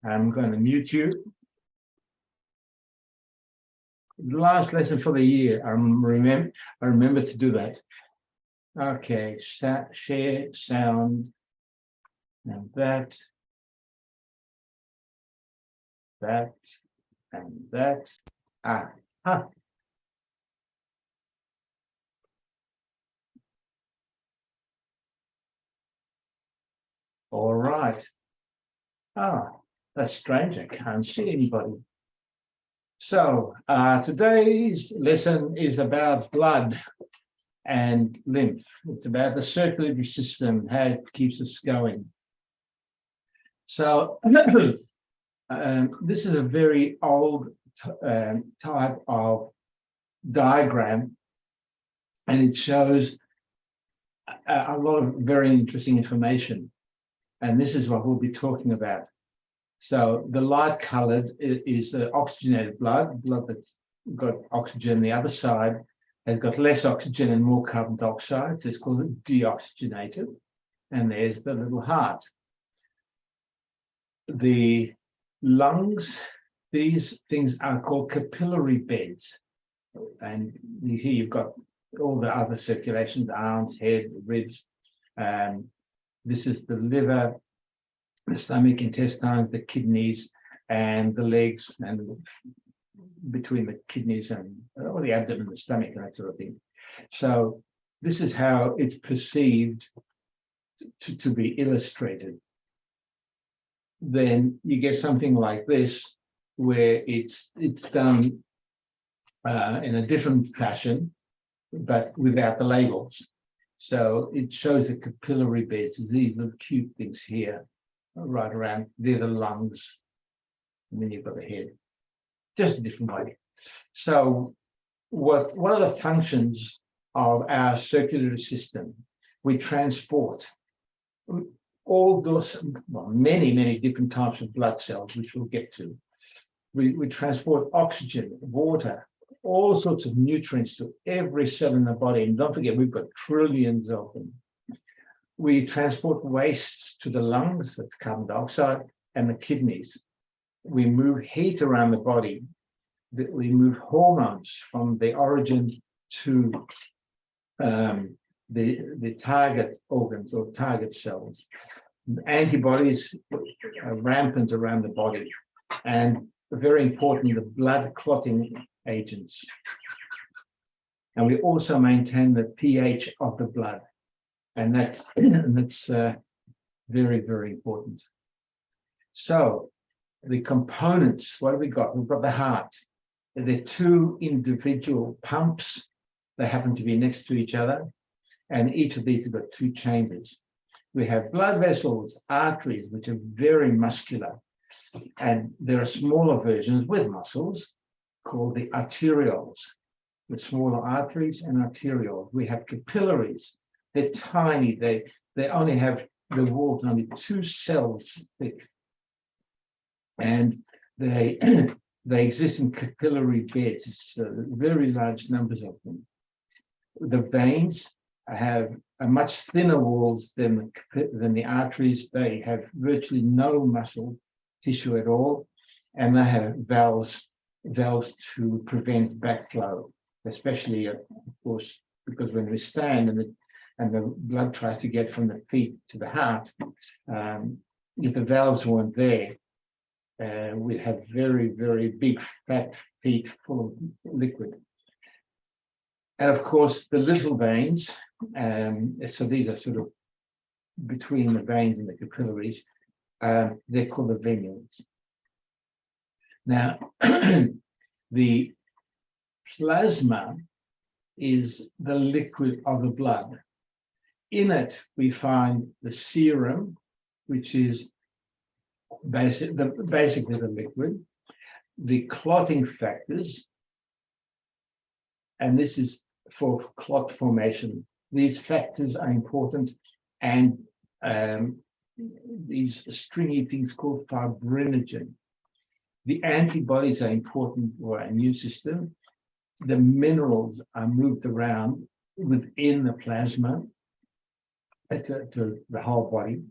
I'm going to mute you. Last lesson for the year. I remember to do that. Okay, share sound, and that, and that. All right. That's strange. I can't see anybody. So today's lesson is about blood and lymph. It's about the circulatory system, how it keeps us going. So this is a very old type of diagram, and it shows a lot of very interesting information. And this is what we'll be talking about. So the light colored is the oxygenated blood that's got oxygen. The other side has got less oxygen and more carbon dioxide. So it's called deoxygenated. And there's the little heart. The lungs, these things are called capillary beds. And here you've got all the other circulation, the arms, head, ribs. This is the liver, the stomach, intestines, the kidneys, and the legs, and between the kidneys and or the abdomen, the stomach, and that sort of thing. So this is how it's perceived to be illustrated. Then you get something like this, where it's done in a different fashion, but without the labels. So it shows the capillary beds, these little cute things here, right around, they're the lungs, and then you've got the head, just a different way. So what are the functions of our circulatory system? We transport all those, well, many different types of blood cells, which we'll get to. We transport oxygen, water, all sorts of nutrients to every cell in the body. And don't forget, we've got trillions of them. We transport wastes to the lungs, that's carbon dioxide, and the kidneys. We move heat around the body. We move hormones from the origin to the target organs or target cells. Antibodies are rampant around the body. And very important, the blood clotting agents. And we also maintain the pH of the blood. And that's very, very important. So the components, what have we got? We've got the heart. They're two individual pumps. They happen to be next to each other. And each of these have got two chambers. We have blood vessels, arteries, which are very muscular. And there are smaller versions with muscles called the arterioles, with smaller arteries and arterioles. We have capillaries. They're tiny. They only have the walls only 2 cells thick, and they exist in capillary beds. It's very large numbers of them. The veins have a much thinner walls than the arteries. They have virtually no muscle tissue at all, and they have valves to prevent backflow, especially, of course, because when we stand and the blood tries to get from the feet to the heart, if the valves weren't there, we'd have very, very big fat feet full of liquid. And of course, the little veins, so these are sort of between the veins and the capillaries, they're called the venules. Now, the plasma is the liquid of the blood. In it, we find the serum, which is basically the liquid, the clotting factors, and this is for clot formation. These factors are important, and these stringy things called fibrinogen. The antibodies are important for our immune system. The minerals are moved around within the plasma. to the whole body,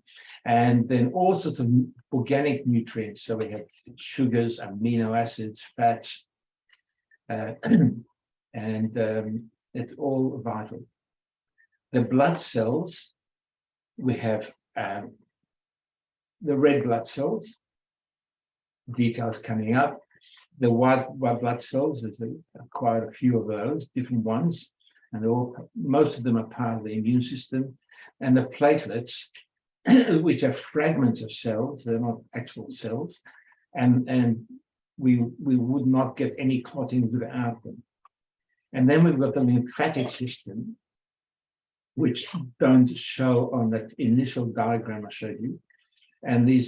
and then all sorts of organic nutrients. So we have sugars, amino acids, fats, and it's all vital. The blood cells, we have the red blood cells, details coming up. The white blood cells, there's quite a few of those, different ones, and most of them are part of the immune system. And the platelets, which are fragments of cells, they're not actual cells, and we would not get any clotting without them. And then we've got the lymphatic system, which don't show on that initial diagram I showed you. And the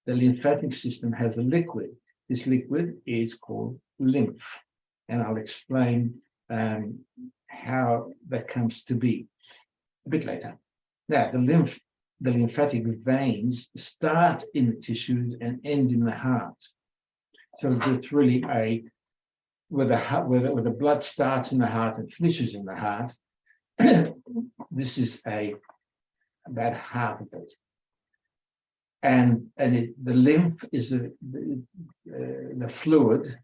lymphatic system has a liquid. This liquid is called lymph, and I'll explain how that comes to be a bit later. Now, the lymphatic veins start in the tissues and end in the heart. So it's really where the blood starts in the heart and finishes in the heart. This is about half of it. And the lymph is the fluid,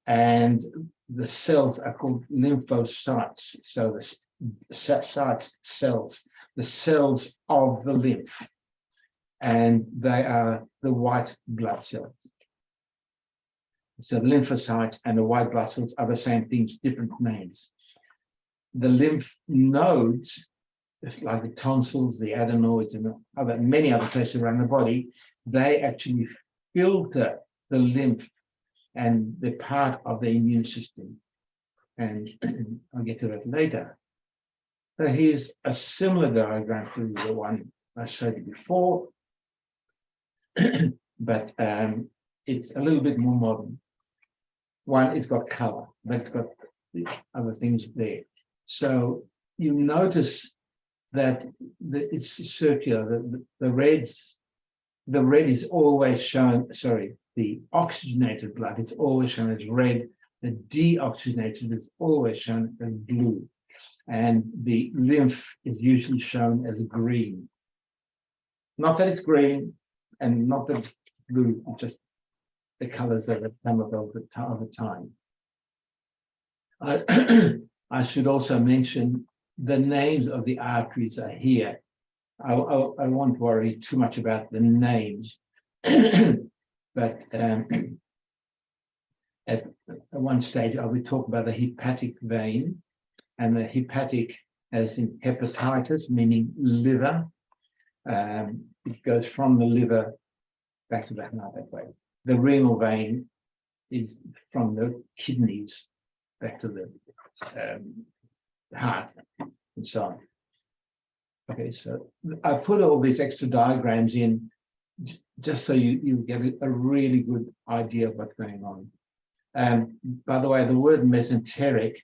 and the cells are called lymphocytes. So the cells, the cells of the lymph, and they are the white blood cells. So the lymphocytes and the white blood cells are the same things, different names. The lymph nodes, just like the tonsils, the adenoids, and many other places around the body, they actually filter the lymph, and they're part of the immune system. And I'll get to that later. So here's a similar diagram to the one I showed you before, but it's a little bit more modern. One, it's got color, but it's got other things there. So you notice that it's circular. The red is always shown, sorry, the oxygenated blood, it's always shown as red. The deoxygenated is always shown as blue. And the lymph is usually shown as green. Not that it's green and not that it's blue, just the colors that have come up over time. I should also mention the names of the arteries are here. I won't worry too much about the names, but at one stage I will talk about the hepatic vein, and the hepatic as in hepatitis, meaning liver. It goes from the liver back to the heart that way. The renal vein is from the kidneys back to the heart, and so on. Okay, so I put all these extra diagrams in just so you get a really good idea of what's going on. By the way, the word mesenteric,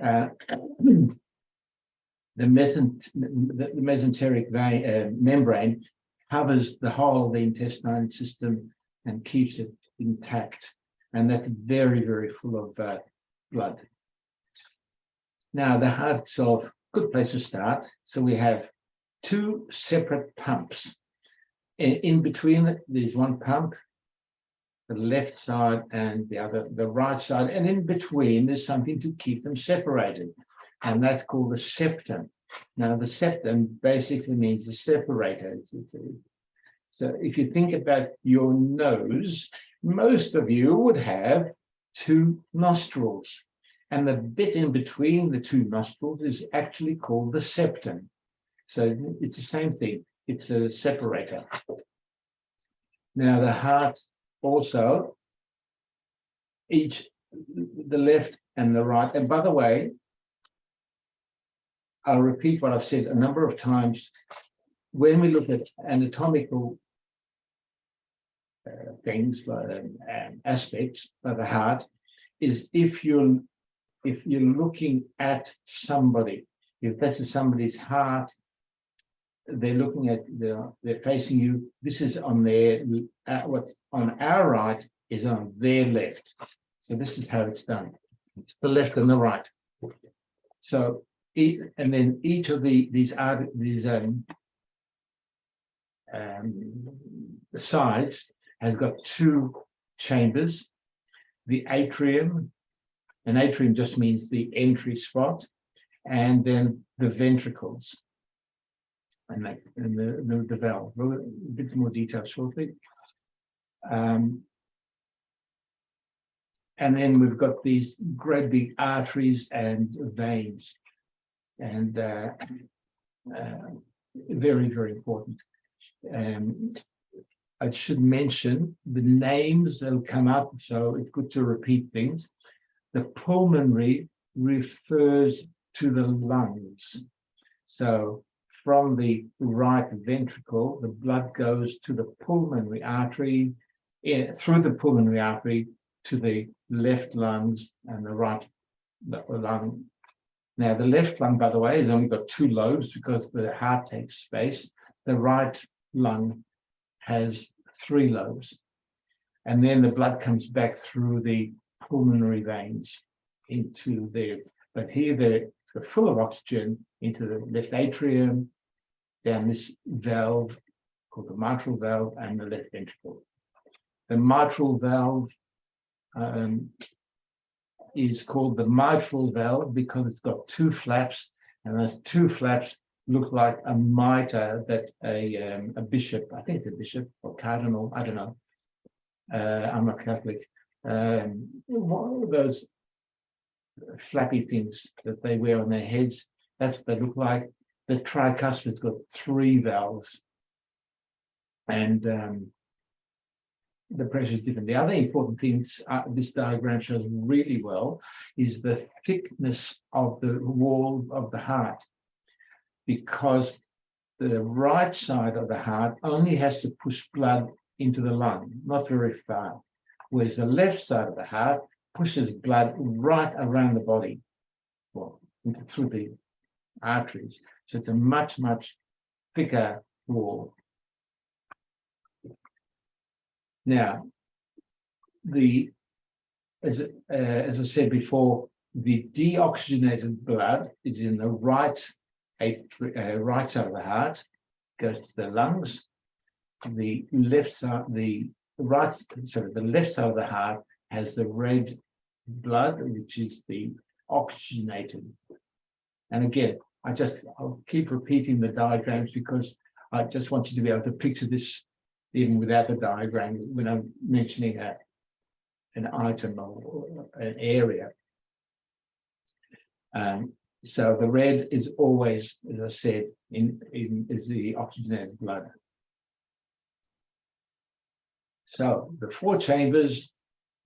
the mesenteric vein, membrane covers the whole of the intestinal system and keeps it intact, and that's very, very full of blood. Now, the heart itself, good place to start. So we have two separate pumps. In between, there's one pump, the left side and the right side, and in between, there's something to keep them separated, and that's called the septum. Now, the septum basically means the separator. So if you think about your nose, most of you would have two nostrils, and the bit in between the two nostrils is actually called the septum. So it's the same thing. It's a separator. Now the heart also, the left and the right. And by the way, I'll repeat what I've said a number of times. When we look at anatomical things like aspects of the heart, is if you're looking at somebody, if that's somebody's heart, they're looking at they're facing you. This is on their what's on our right is on their left. So this is how it's done. It's the left and the right. So and then each of these sides has got two chambers. The atrium, and atrium just means the entry spot, and then the ventricles, and the valve. A bit more detail shortly. And then we've got these great big arteries and veins, and very, very important. I should mention the names that'll come up, so it's good to repeat things. The pulmonary refers to the lungs. So from the right ventricle, the blood goes to the pulmonary artery, through the pulmonary artery to the left lungs and the right lung. Now, the left lung, by the way, has only got two lobes because the heart takes space. The right lung has three lobes. And then the blood comes back through the pulmonary veins into there. But here, it's full of oxygen into the left atrium, down this valve called the mitral valve, and the left ventricle. The mitral valve is called the mitral valve because it's got two flaps, and those two flaps look like a mitre that a bishop, I think it's a bishop or cardinal, I don't know. I'm not Catholic. One of those flappy things that they wear on their heads, that's what they look like. The tricuspid's got three valves, and the pressure is different. The other important things this diagram shows really well is the thickness of the wall of the heart, because the right side of the heart only has to push blood into the lung, not very far, whereas the left side of the heart pushes blood right around the body, well, through the arteries. So it's a much, much thicker wall. Now, as I said before, the deoxygenated blood is in the right side of the heart, goes to the lungs. The left side, the left side of the heart has the red blood, which is the oxygenated. And again, I'll keep repeating the diagrams because I just want you to be able to picture this even without the diagram when I'm mentioning an item or an area. So the red is always, as I said, is the oxygenated blood. So the four chambers,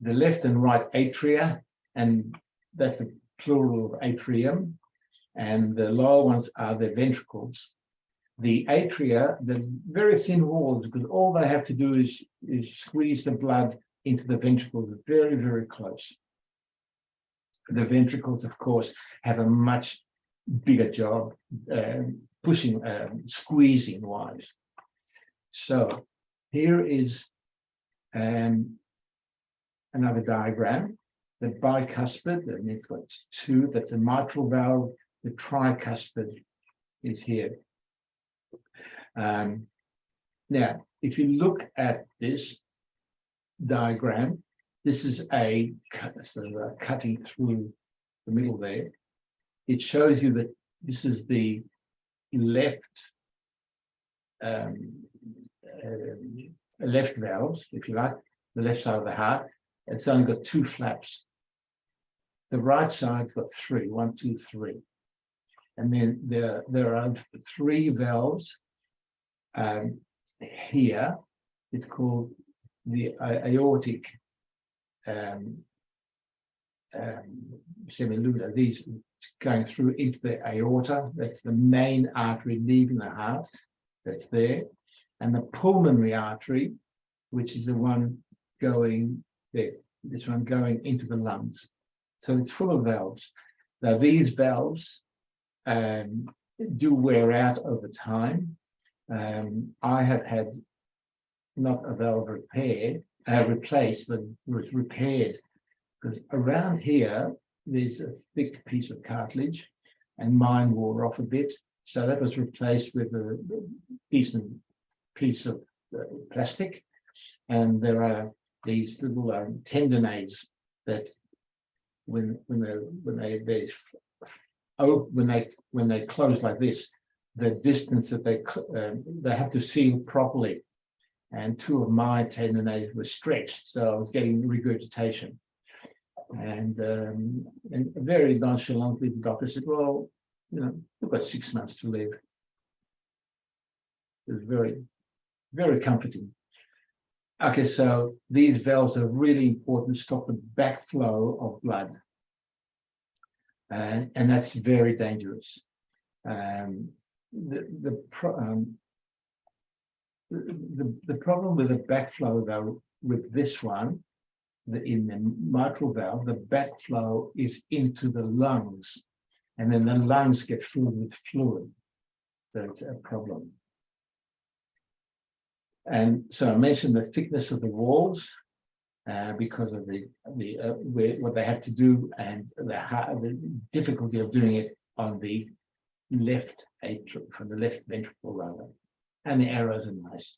the left and right atria, and that's a plural of atrium, and the lower ones are the ventricles. The atria, the very thin walls, because all they have to do is squeeze the blood into the ventricles very, very close. The ventricles, of course, have a much bigger job pushing, squeezing wise. So here is another diagram. The bicuspid, and it's got two, that's a mitral valve. The tricuspid is here. Now, if you look at this diagram, this is a sort of a cutting through the middle there. It shows you that this is the left valves, if you like, the left side of the heart. It's only got two flaps. The right side's got three, 1, 2, 3. And then there are three valves here. It's called the aortic semilunar. These going through into the aorta. That's the main artery leaving the heart. That's there. And the pulmonary artery, which is the one going there. This one going into the lungs. So it's full of valves. Now these valves do wear out over time. I have had not a valve replaced, but was repaired, because around here there's a thick piece of cartilage, and mine wore off a bit. So that was replaced with a decent piece of plastic. And there are these little tendonades that when they close like this, the distance that they have to seal properly. And two of my tendonades were stretched, so I was getting regurgitation. And very nonchalantly, the doctor said, "Well, you know, you've got 6 months to live." It was very, very comforting. Okay, so these valves are really important to stop the backflow of blood, and that's very dangerous. The problem with the backflow, though, with this one, in the mitral valve, the backflow is into the lungs, and then the lungs get filled with fluid. So it's a problem. And so I mentioned the thickness of the walls because of what they had to do, and the difficulty of doing it on the left atrium, from the left ventricle rather. And the arrows are nice.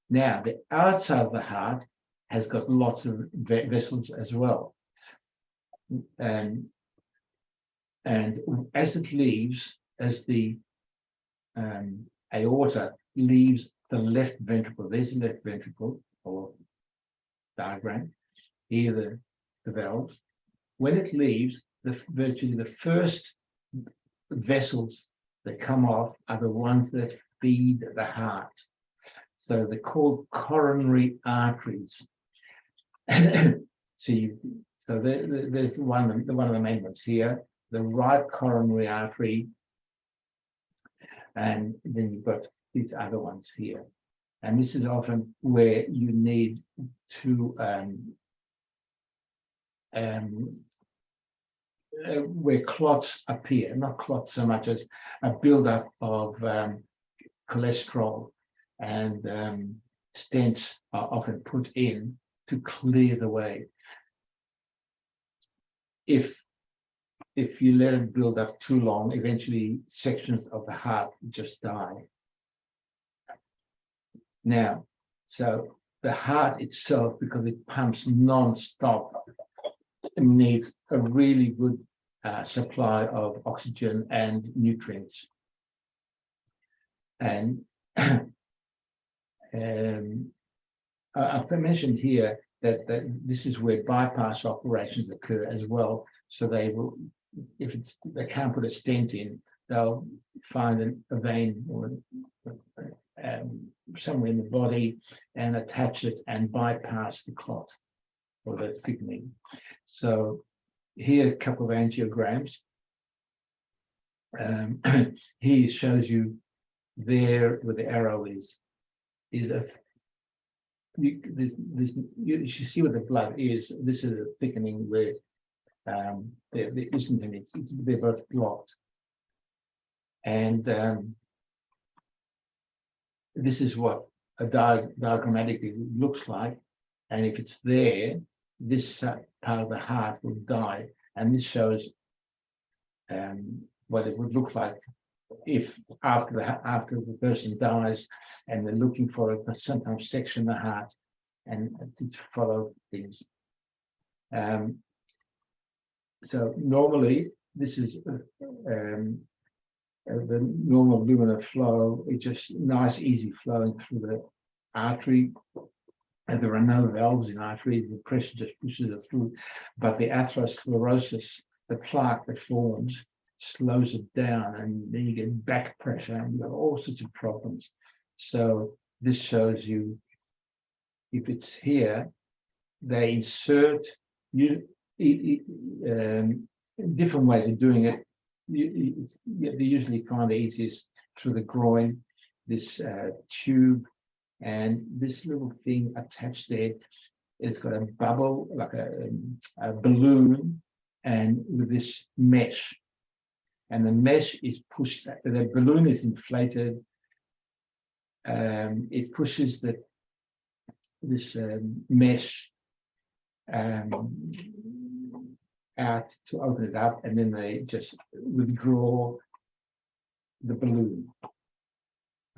Now, the outside of the heart has got lots of vessels as well. And as it leaves, as the aorta leaves the left ventricle, there's the left ventricle, or diagram, here the valves. When it leaves, virtually the first vessels that come off are the ones that feed the heart. So they're called coronary arteries. So there's one of the main ones here, the right coronary artery, and then you've got these other ones here. And this is often where you need to where clots appear, not clots so much as a buildup of cholesterol, and stents are often put in to clear the way. If you let it build up too long, eventually sections of the heart just die. Now, so the heart itself, because it pumps non-stop, needs a really good supply of oxygen and nutrients. And I've mentioned here that this is where bypass operations occur as well. So they will, if they can't put a stent in, they'll find a vein or somewhere in the body and attach it and bypass the clot or the thickening. So here a couple of angiograms. Here shows you there where the arrow is you see what the blood is. This is a thickening where there isn't any. They're both blocked, and this is what a diagrammatically looks like. And if it's there, this part of the heart will die, and this shows what it would look like if after the person dies, and they're looking for it, but sometimes section the heart and to follow things. So normally this is the normal luminal flow. It's just nice, easy flowing through the artery. And there are no valves in arteries. The pressure just pushes it through. But the atherosclerosis, the plaque that forms, slows it down, and then you get back pressure, and you have all sorts of problems. So this shows you, if it's here, they insert different ways of doing it. They usually find the easiest through the groin, this tube, and this little thing attached there. It's got a bubble, like a balloon, and with this mesh. And the mesh is pushed, the balloon is inflated. It pushes this mesh, and out to open it up, and then they just withdraw the balloon.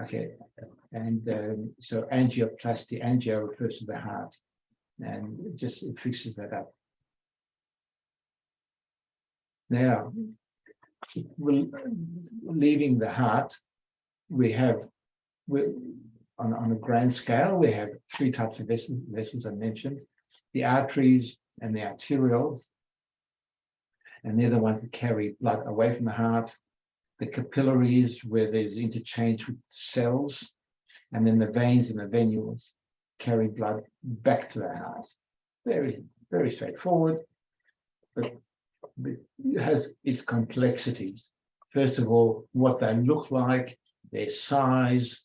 Okay, and so angioplasty, angio refers to the heart, and it fixes that up. Now, leaving the heart, on a grand scale, we have three types of vessels I mentioned: the arteries and the arterioles, and they're the ones that carry blood away from the heart. The capillaries, where there's interchange with cells, and then the veins and the venules carry blood back to the heart. Very, very straightforward, but it has its complexities. First of all, what they look like, their size,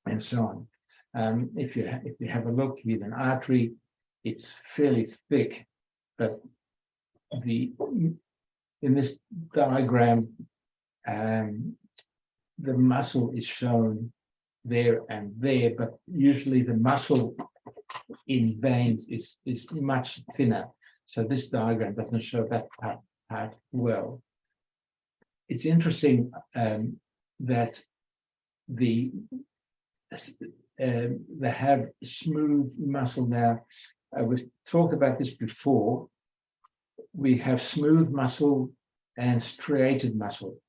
and so on. If you have a look with an artery, it's fairly thick, but in this diagram, the muscle is shown there and there, but usually the muscle in veins is much thinner. So this diagram doesn't show that part well. It's interesting that they have smooth muscle now. We've talked about this before. We have smooth muscle and striated muscle.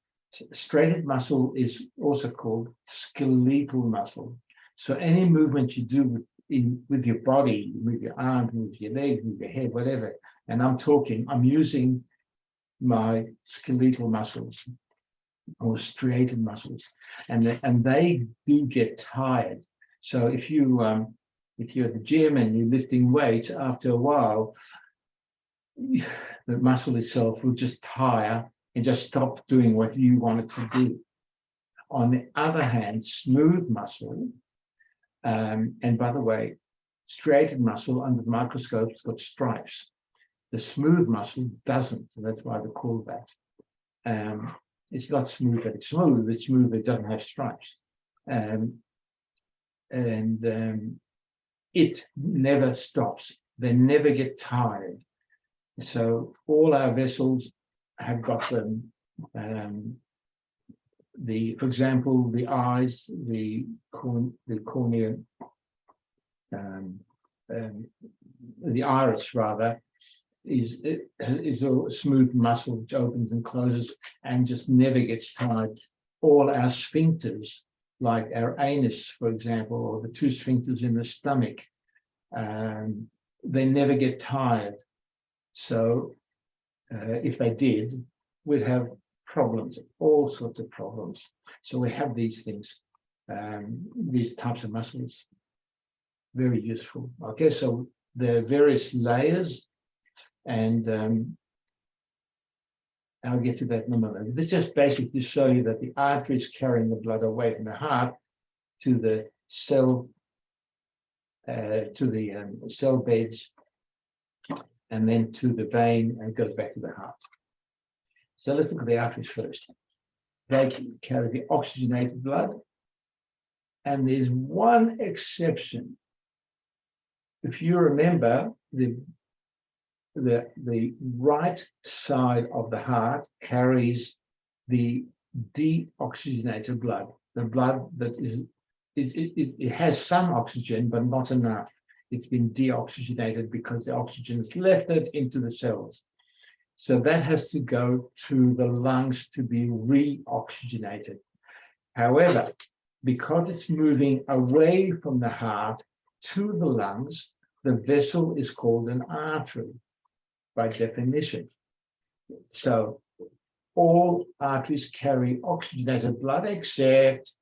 Striated muscle is also called skeletal muscle. So any movement you do with your body, with your arm, with your leg, with your head, whatever, and I'm using my skeletal muscles or striated muscles, and they do get tired. So if you're at the gym and you're lifting weights, after a while, the muscle itself will just tire and just stop doing what you want it to do. On the other hand, smooth muscle, and by the way, striated muscle under the microscope has got stripes. The smooth muscle doesn't, so that's why they call that. It's not smooth that it's smooth, it's smooth that it doesn't have stripes. It never stops. They never get tired. So all our vessels have got them. For example, the eyes, the cornea, the iris rather, is a smooth muscle which opens and closes and just never gets tired. All our sphincters, like our anus, for example, or the two sphincters in the stomach, they never get tired. So if they did, we'd have problems, all sorts of problems. So we have these things, these types of muscles, very useful. Okay, so there are various layers, and I'll get to that in a moment. This is just basically to show you that the arteries carrying the blood away from the heart to the cell, cell beds, and then to the vein, and it goes back to the heart. So let's look at the arteries first. They carry the oxygenated blood, and there's one exception. If you remember, the right side of the heart carries the deoxygenated blood, the blood that it has some oxygen, but not enough. It's been deoxygenated because the oxygen's left it into the cells. So that has to go to the lungs to be re-oxygenated. However, because it's moving away from the heart to the lungs, the vessel is called an artery by definition. So all arteries carry oxygenated blood except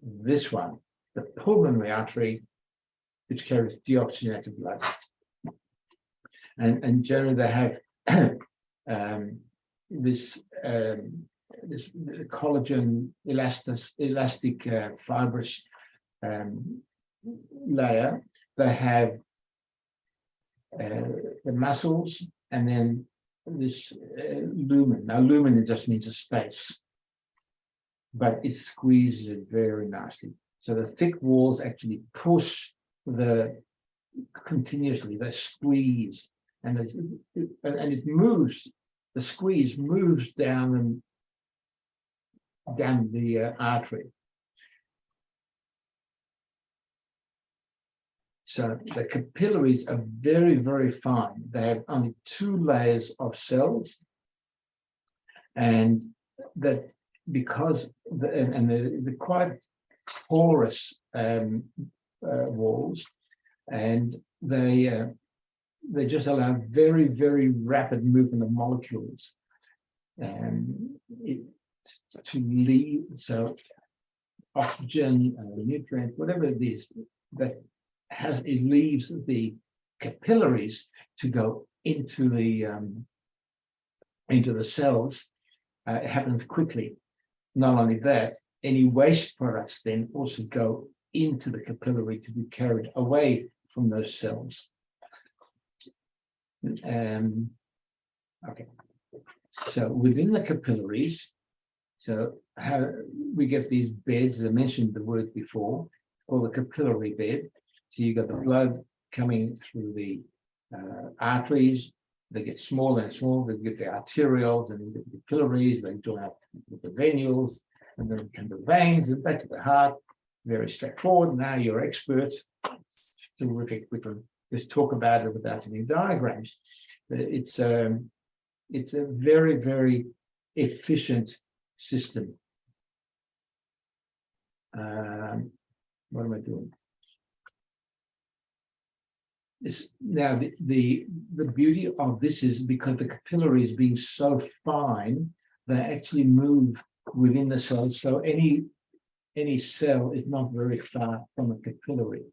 this one, the pulmonary artery, which carries deoxygenated blood. And generally they have this collagen elastic fibrous layer. They have the muscles, and then this lumen. Now lumen just means a space, but it squeezes it very nicely. So the thick walls actually push continuously, they squeeze and it moves. The squeeze moves down the artery. So the capillaries are very, very fine. They have only 2 layers of cells, and that because they're quite porous walls, and they just allow very, very rapid movement of molecules to leave. So oxygen, nutrients, whatever it is that it leaves the capillaries to go into the cells. It happens quickly. Not only that, any waste products then also go into the capillary to be carried away from those cells. Okay, so within the capillaries, so how we get these beds, I mentioned the word before, called the capillary bed. So you've got the blood coming through the arteries. They get smaller and smaller. They get the arterioles and the capillaries. They join up with the venules, and then come the veins and back to the heart. Very straightforward. Now you're experts. Terrific. We can just talk about it without any diagrams. It's a very, very efficient system. What am I doing? Now the beauty of this is because the capillaries being so fine, they actually move within the cells. So any cell is not very far from a capillary.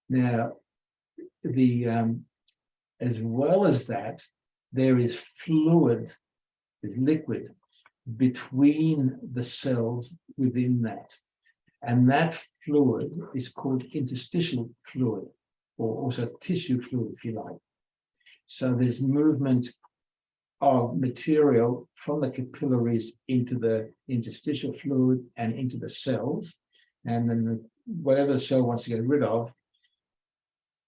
Now as well as that, there is fluid, liquid between the cells within that, and that fluid is called interstitial fluid, or also tissue fluid, if you like. So there's movement of material from the capillaries into the interstitial fluid and into the cells, and then whatever the cell wants to get rid of,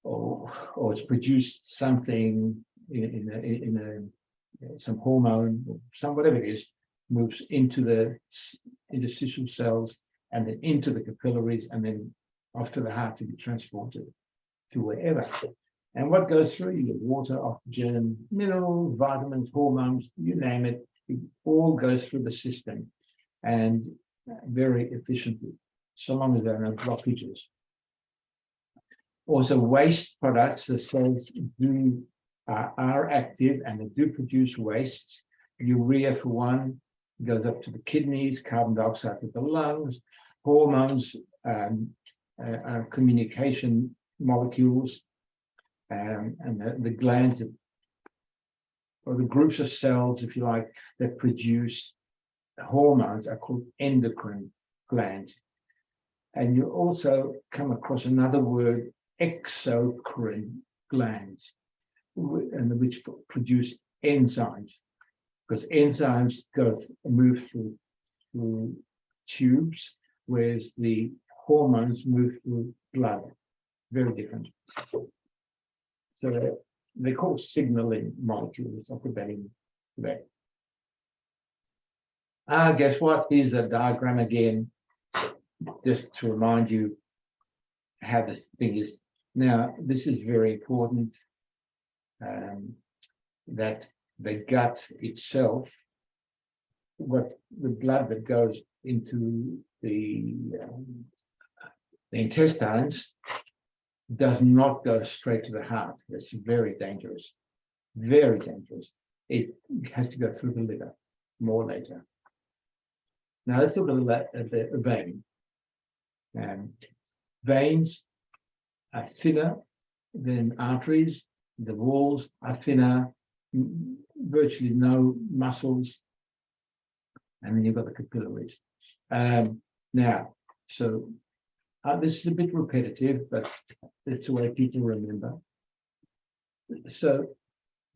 or it's produced something in some hormone, or whatever it is, moves into the interstitial cells and then into the capillaries and then off to the heart to be transported to wherever. And what goes through? You get water, oxygen, minerals, vitamins, hormones, you name it. It all goes through the system, and very efficiently, so long as there are no blockages. Also, waste products, the cells are active and they do produce wastes. Urea, for one, goes up to the kidneys, carbon dioxide to the lungs, hormones, communication molecules, and the glands, or the groups of cells, if you like, that produce hormones are called endocrine glands. And you also come across another word, exocrine glands, and which produce enzymes, because enzymes move through tubes, whereas the hormones move through blood. Very different. So they're called signaling molecules. I'll put that in today. Guess what? Here's a diagram again, just to remind you how this thing is. Now, this is very important, that the gut itself, what the blood that goes into the intestines, does not go straight to the heart. That's very dangerous, very dangerous. It has to go through the liver, more later. Now let's look at the vein. Veins are thinner than arteries. The walls are thinner, virtually no muscles, and then you've got the capillaries. Now, so this is a bit repetitive, but it's the way people remember. So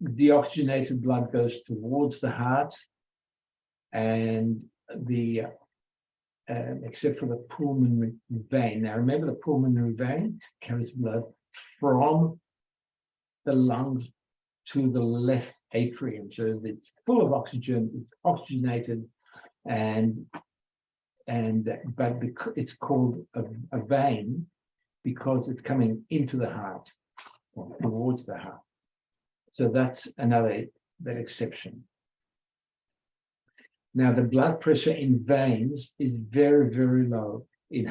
deoxygenated blood goes towards the heart, and except for the pulmonary vein. Now remember, the pulmonary vein carries blood from the lungs to the left atrium. So it's full of oxygen, it's oxygenated, but because it's called a vein because it's coming into the heart or towards the heart. So that's another exception. Now the blood pressure in veins is very, very low. In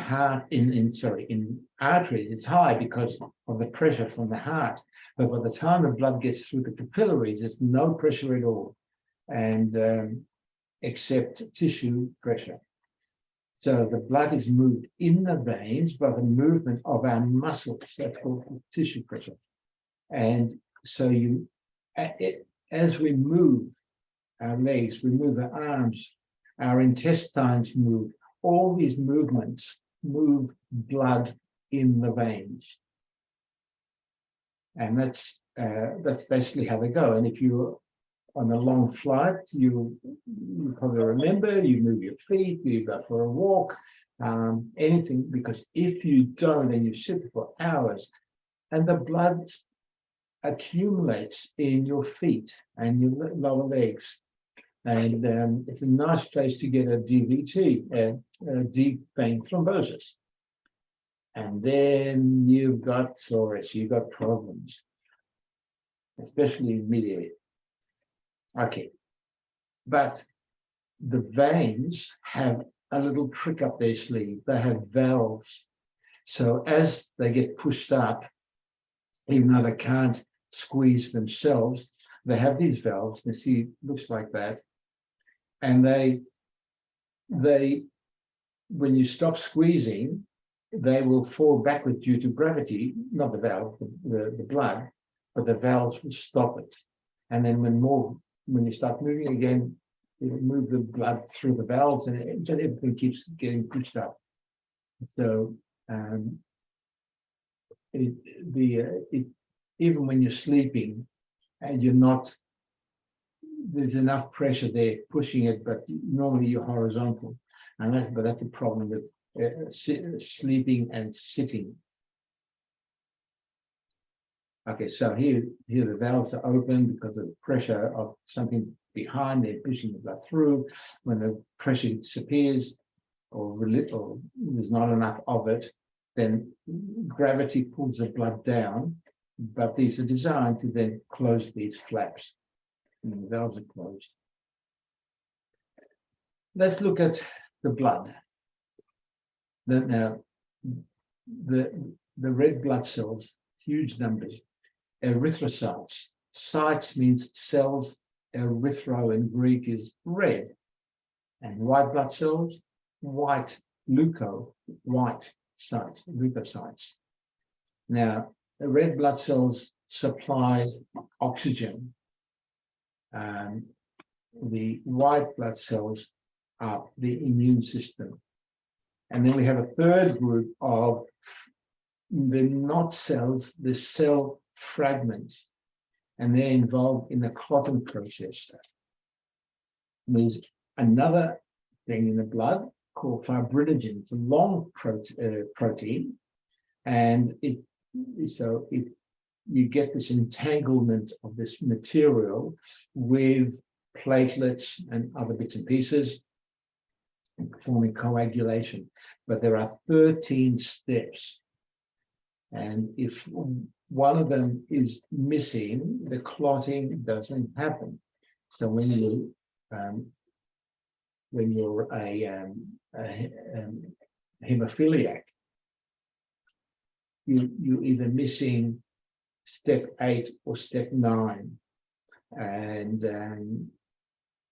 arteries, it's high because of the pressure from the heart. But by the time the blood gets through the capillaries, there's no pressure at all, and except tissue pressure. So the blood is moved in the veins by the movement of our muscles. That's called tissue pressure. And so as we move our legs, we move our arms, our intestines move. All these movements move blood in the veins. And that's basically how they go. And if you're on a long flight, you probably remember, you move your feet, you go for a walk, anything, because if you don't and you sit for hours and the blood accumulates in your feet and your lower legs, and it's a nice place to get a DVT, a deep vein thrombosis. And then you've got psoriasis, you've got problems, especially in mid-area. Okay, but the veins have a little trick up their sleeve. They have valves. So as they get pushed up, even though they can't squeeze themselves, they have these valves. You see, it looks like that. And they, when you stop squeezing, they will fall backward due to gravity, not the valve, the blood, but the valves will stop it. And then when you start moving again, it will move the blood through the valves, and everything keeps getting pushed up. So even when you're sleeping and you're not, there's enough pressure there pushing it, but normally you're horizontal, and that's a problem with sleeping and sitting. Okay, so here the valves are open because of the pressure of something behind. They're pushing the blood through. When the pressure disappears, or there's not enough of it, then gravity pulls the blood down. But these are designed to then close these flaps, and the valves are closed. Let's look at the blood. Now, the red blood cells, huge numbers. Erythrocytes. Cytes means cells. Erythro in Greek is red. And white blood cells, white, white cytes, leukocytes. Now, the red blood cells supply oxygen. The white blood cells are the immune system. And then we have a third group of the not cells, the cell fragments, and they're involved in the clotting process. There's another thing in the blood called fibrinogen. It's a long protein, and you get this entanglement of this material with platelets and other bits and pieces, forming coagulation. But there are 13 steps. And if one of them is missing, the clotting doesn't happen. So when you're a hemophiliac, you're either missing step 8 or step 9, and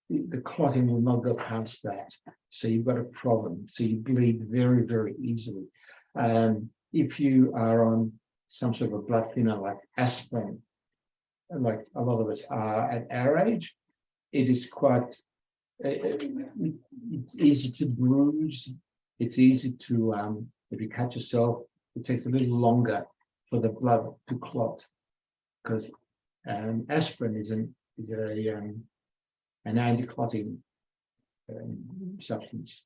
the clotting will not go past that. So you've got a problem. So you bleed very, very easily. If you are on some sort of a blood thinner like aspirin, like a lot of us are at our age, it is quite, it's easy to bruise. It's easy to, if you cut yourself, it takes a little longer for the blood to clot, because aspirin is an anti-clotting substance.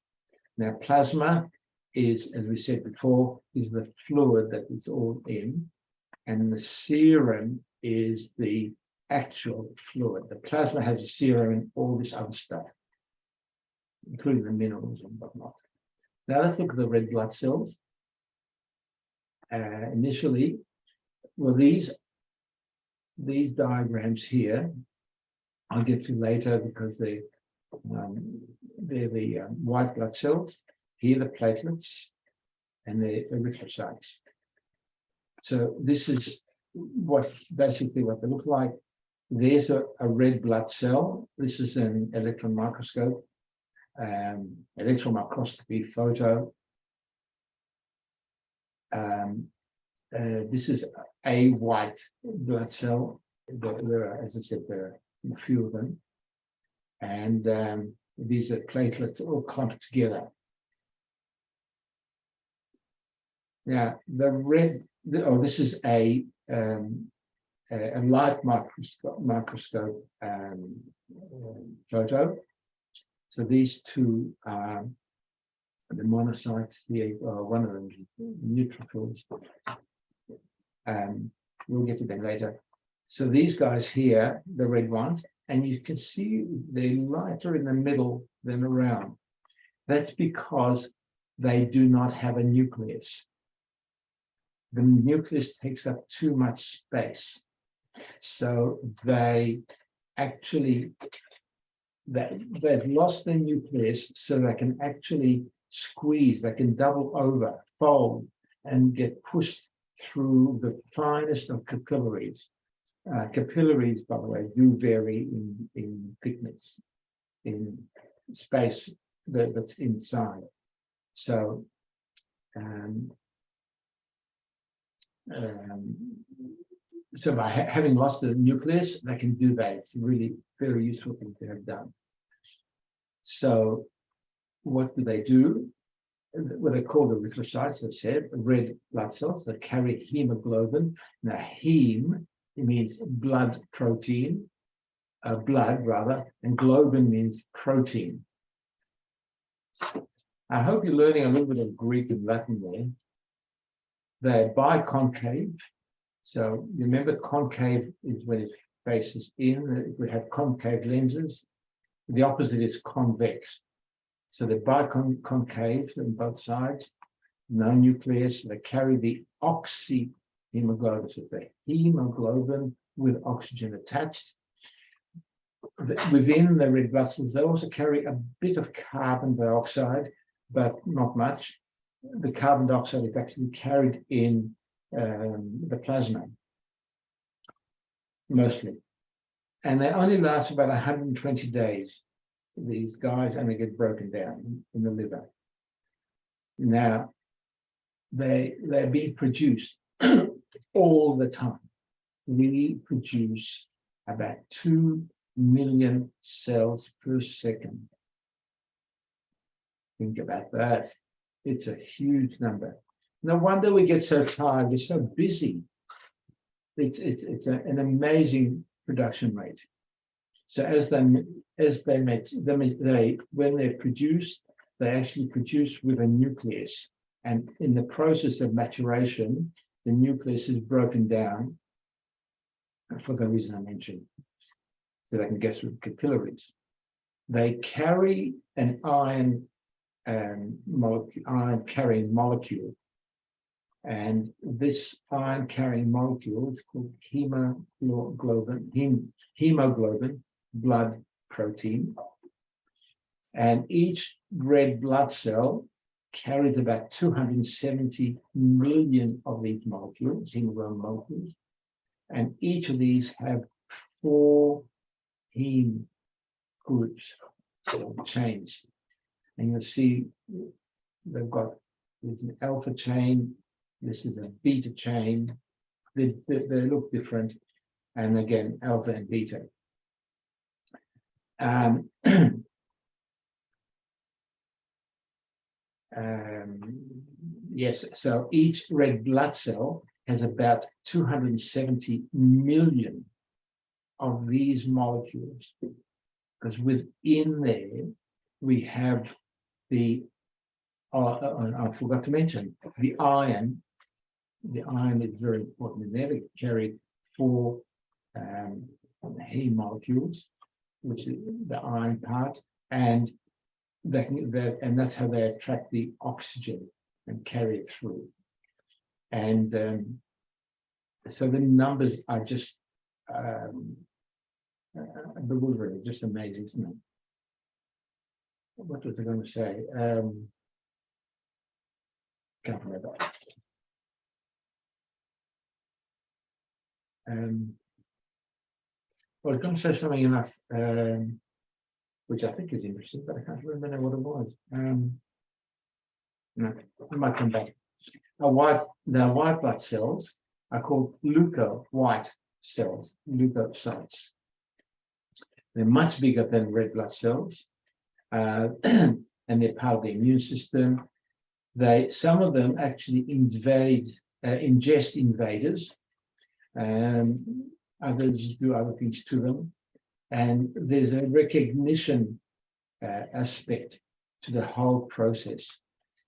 Now, plasma is, as we said before, is the fluid that it's all in, and the serum is the actual fluid. The plasma has a serum and all this other stuff, including the minerals and whatnot. Now let's look at the red blood cells. Initially, well, these diagrams here, I'll get to later because they're the white blood cells. Here, the platelets and the erythrocytes. So this is basically what they look like. There's a red blood cell. This is an electron microscope, electron microscopy photo. This is a white blood cell. There are, as I said, there are a few of them. And these are platelets all clumped together. Now, this is a light microscope photo. So these two are the monocytes here. One of them is neutrophils. We'll get to them later. So these guys here, the red ones, and you can see they're lighter in the middle than around. That's because they do not have a nucleus. The nucleus takes up too much space. So they've lost their nucleus, so they can actually squeeze, they can double over, fold, and get pushed through the finest of capillaries. Capillaries, by the way, do vary in thickness, in space that's inside. So, so by having lost the nucleus, they can do that. It's really very useful thing to have done. So what do they do? Well, they're called erythrocytes, as I said, red blood cells that carry hemoglobin. Now, heme, it means blood protein, blood rather, and globin means protein. I hope you're learning a little bit of Greek and Latin there. They're biconcave. So remember, concave is when it faces in. We have concave lenses. The opposite is convex. So they're biconcave on both sides, no nucleus. They carry the oxyhemoglobin, so the hemoglobin with oxygen attached. Within the red blood cells, they also carry a bit of carbon dioxide, but not much. The carbon dioxide is actually carried in the plasma, mostly. And they only last about 120 days, these guys, and they get broken down in the liver. Now, they're being produced all the time. We produce about 2 million cells per second. Think about that. It's a huge number. No wonder we get so tired. We're so busy. It's an amazing production rate. So when they're produced, they actually produce with a nucleus. And in the process of maturation, the nucleus is broken down for the reason I mentioned, so they can get through capillaries. They carry an iron carrying molecule, and this iron carrying molecule is called hemoglobin, blood protein. And each red blood cell carries about 270 million of these molecules, hemoglobin molecules, and each of these have 4 heme groups or chains. And you'll see they've got, there's an alpha chain, this is a beta chain. They look different, and again, alpha and beta. Yes, so each red blood cell has about 270 million of these molecules, because within there we have the, I forgot to mention, the iron. The iron is very important in there. They carry 4 heme molecules, which is the iron part, and that's how they attract the oxygen and carry it through. And so the numbers are just bewildering, just amazing, isn't it? What was I going to say? Can't remember. Well, I was going to say something enough, which I think is interesting, but I can't remember what it was. No, I might come back. The white blood cells are called leuko-white cells, leukocytes. They're much bigger than red blood cells, and they're part of the immune system. Some of them actually ingest invaders, others do other things to them, and there's a recognition aspect to the whole process.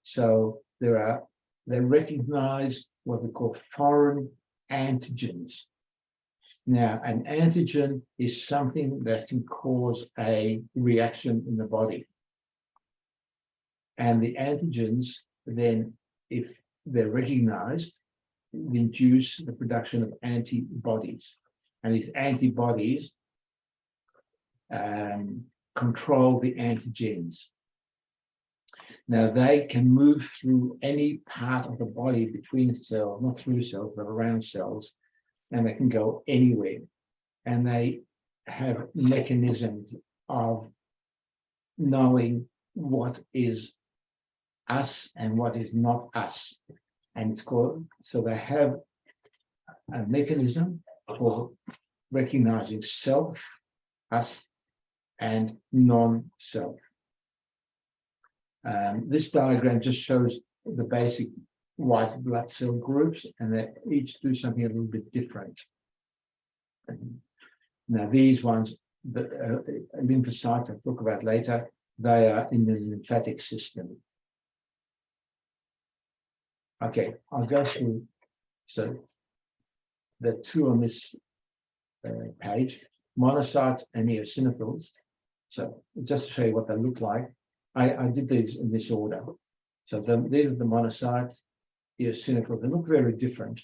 So they recognize what we call foreign antigens. Now, an antigen is something that can cause a reaction in the body. And the antigens then, if they're recognized, induce the production of antibodies. And these antibodies control the antigens. Now, they can move through any part of the body between cells, not through cells, but around cells, and they can go anywhere. And they have mechanisms of knowing what is us and what is not us. And it's called, so they have a mechanism for recognizing self, us, and non-self. This diagram just shows the basic white blood cell groups, and they each do something a little bit different. Now, these ones, the lymphocytes I'll talk about later, they are in the lymphatic system. Okay, I'll go through. So the two on this page, monocytes and eosinophils. So just to show you what they look like, I did these in this order. So these are the monocytes, eosinophils. They look very different,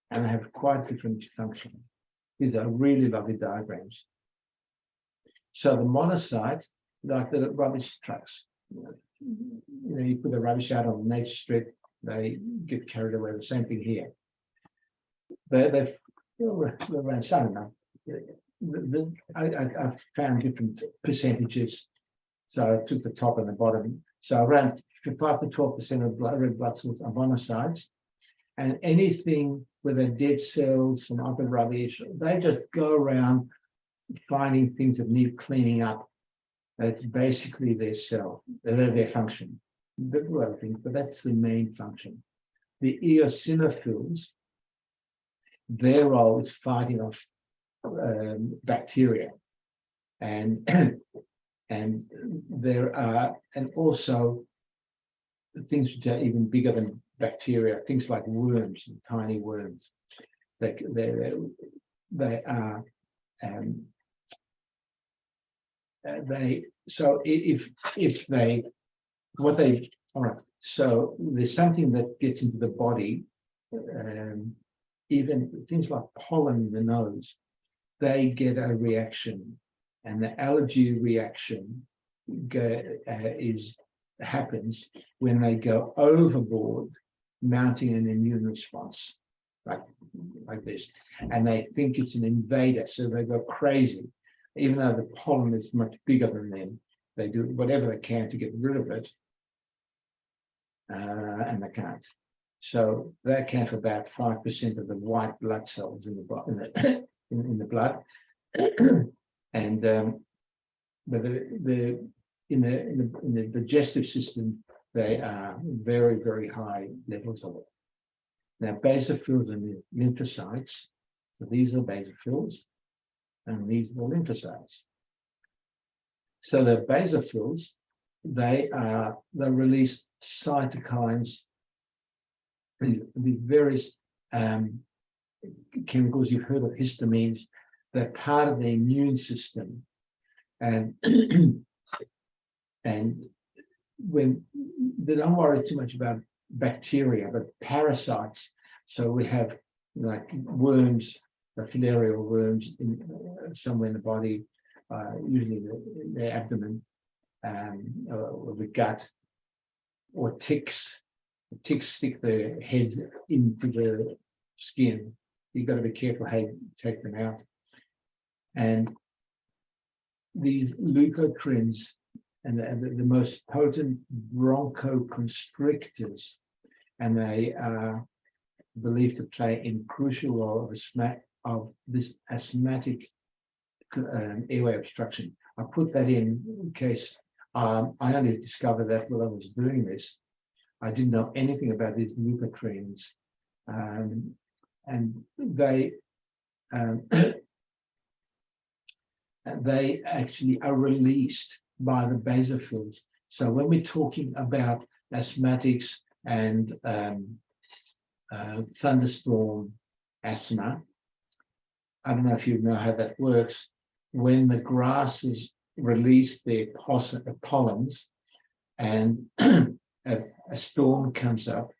and they have quite different function. These are really lovely diagrams. So the monocytes, like the rubbish trucks, you put the rubbish out on the nature street, they get carried away. The same thing here. They've around some. I found different percentages. So I took the top and the bottom. So around 5 to 12% of red blood cells are monocytes, and anything with a dead cells, some other rubbish, they just go around finding things that need cleaning up. That's basically their cell, their function. There are other things, but that's the main function. The eosinophils, their role is fighting off bacteria, and there are, and also things which are even bigger than bacteria, things like worms and tiny worms. They are so if they what they all right. So there's something that gets into the body, even things like pollen in the nose, they get a reaction, and the allergy reaction happens when they go overboard, mounting an immune response like this, and they think it's an invader, so they go crazy, even though the pollen is much bigger than them. They do whatever they can to get rid of it, and they can't. So they account for about 5% of the white blood cells in the blood, and but in the digestive system, they are very, very high levels of it. Now, basophils and lymphocytes. So these are basophils, and these are the lymphocytes. So the basophils, they release cytokines, the various chemicals. You've heard of histamines. they're part of the immune system, and and when they don't worry too much about bacteria, but parasites. So we have like worms, the filarial worms somewhere in the body, usually the abdomen, or the gut, or ticks. Ticks stick their heads into the skin. You've got to be careful how you take them out. And these leukotrienes and the most potent bronchoconstrictors, and they are believed to play a crucial role of this asthmatic airway obstruction. I put that in case I only discovered that while I was doing this. I didn't know anything about these leukotrienes, and they they actually are released by the basophils. So when we're talking about asthmatics and thunderstorm asthma, I don't know if you know how that works. When the grasses release their pollens and a storm comes up,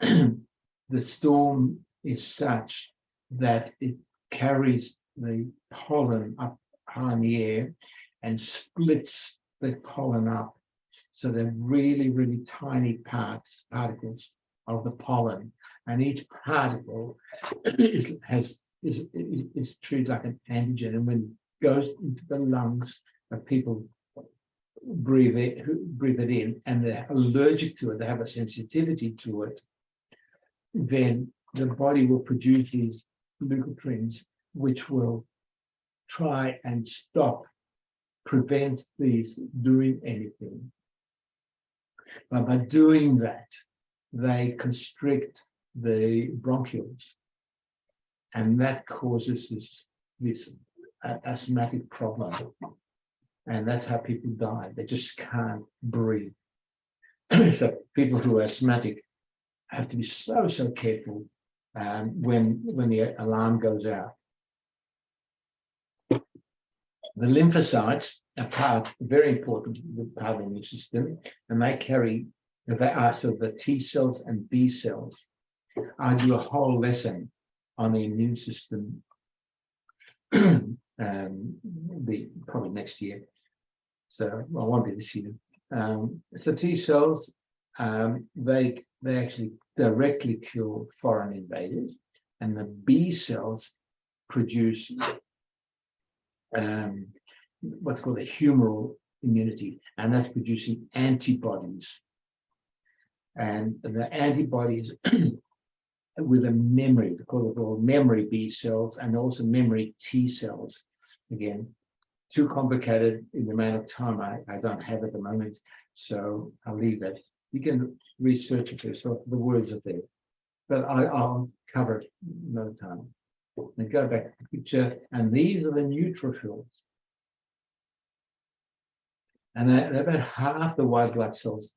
the storm is such that it carries the pollen up high in the air and splits the pollen up. So they're really, really tiny particles of the pollen, and each particle is treated like an antigen, and when it goes into the lungs of people breathe it in, and they're allergic to it, they have a sensitivity to it, then the body will produce these leukotrienes, which will try and prevent these doing anything. But by doing that, they constrict the bronchioles, and that causes this asthmatic problem. And that's how people die. They just can't breathe. So people who are asthmatic have to be so careful when the alarm goes out. The lymphocytes are very important part of the immune system, and they are sort of the T cells and B cells. I do a whole lesson on the immune system, probably next year. So I won't be this year. So T cells, they actually directly kill foreign invaders, and the B cells produce what's called a humoral immunity, and that's producing antibodies. And the antibodies with a memory, they call it all memory B cells and also memory T cells. Again, too complicated in the amount of time I don't have at the moment, so I'll leave that. You can research it yourself, the words are there, but I'll cover it another time. And go back to the picture, and these are the neutrophils. And they're about half the white blood cells.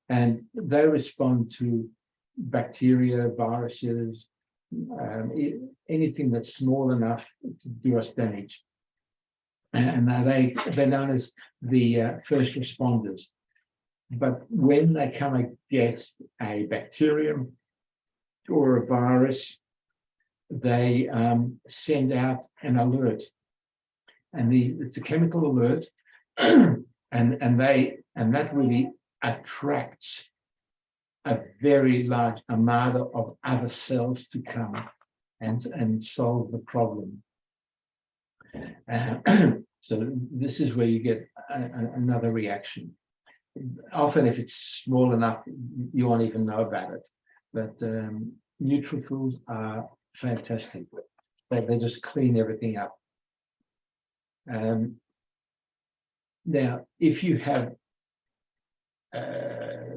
And they respond to bacteria, viruses, anything that's small enough to do us damage. And they're known as the first responders. But when they come against a bacterium or a virus, they send out an alert, and it's a chemical alert, and that really attracts a very large armada of other cells to come and solve the problem. So this is where you get another reaction. Often, if it's small enough, you won't even know about it. But neutrophils are fantastic. They just clean everything up. Now, if you have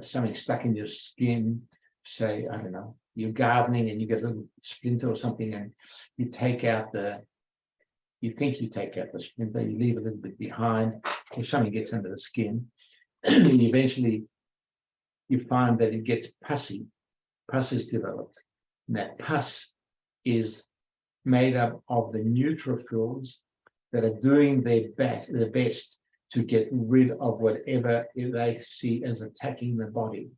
something stuck in your skin, say, I don't know, you're gardening and you get a little splinter or something, and you think you take out the splinter, you leave a little bit behind, or something gets under the skin, and eventually you find that it gets pussy. Pus is developed. And that pus is made up of the neutrophils that are doing their best to get rid of whatever they see as attacking the body.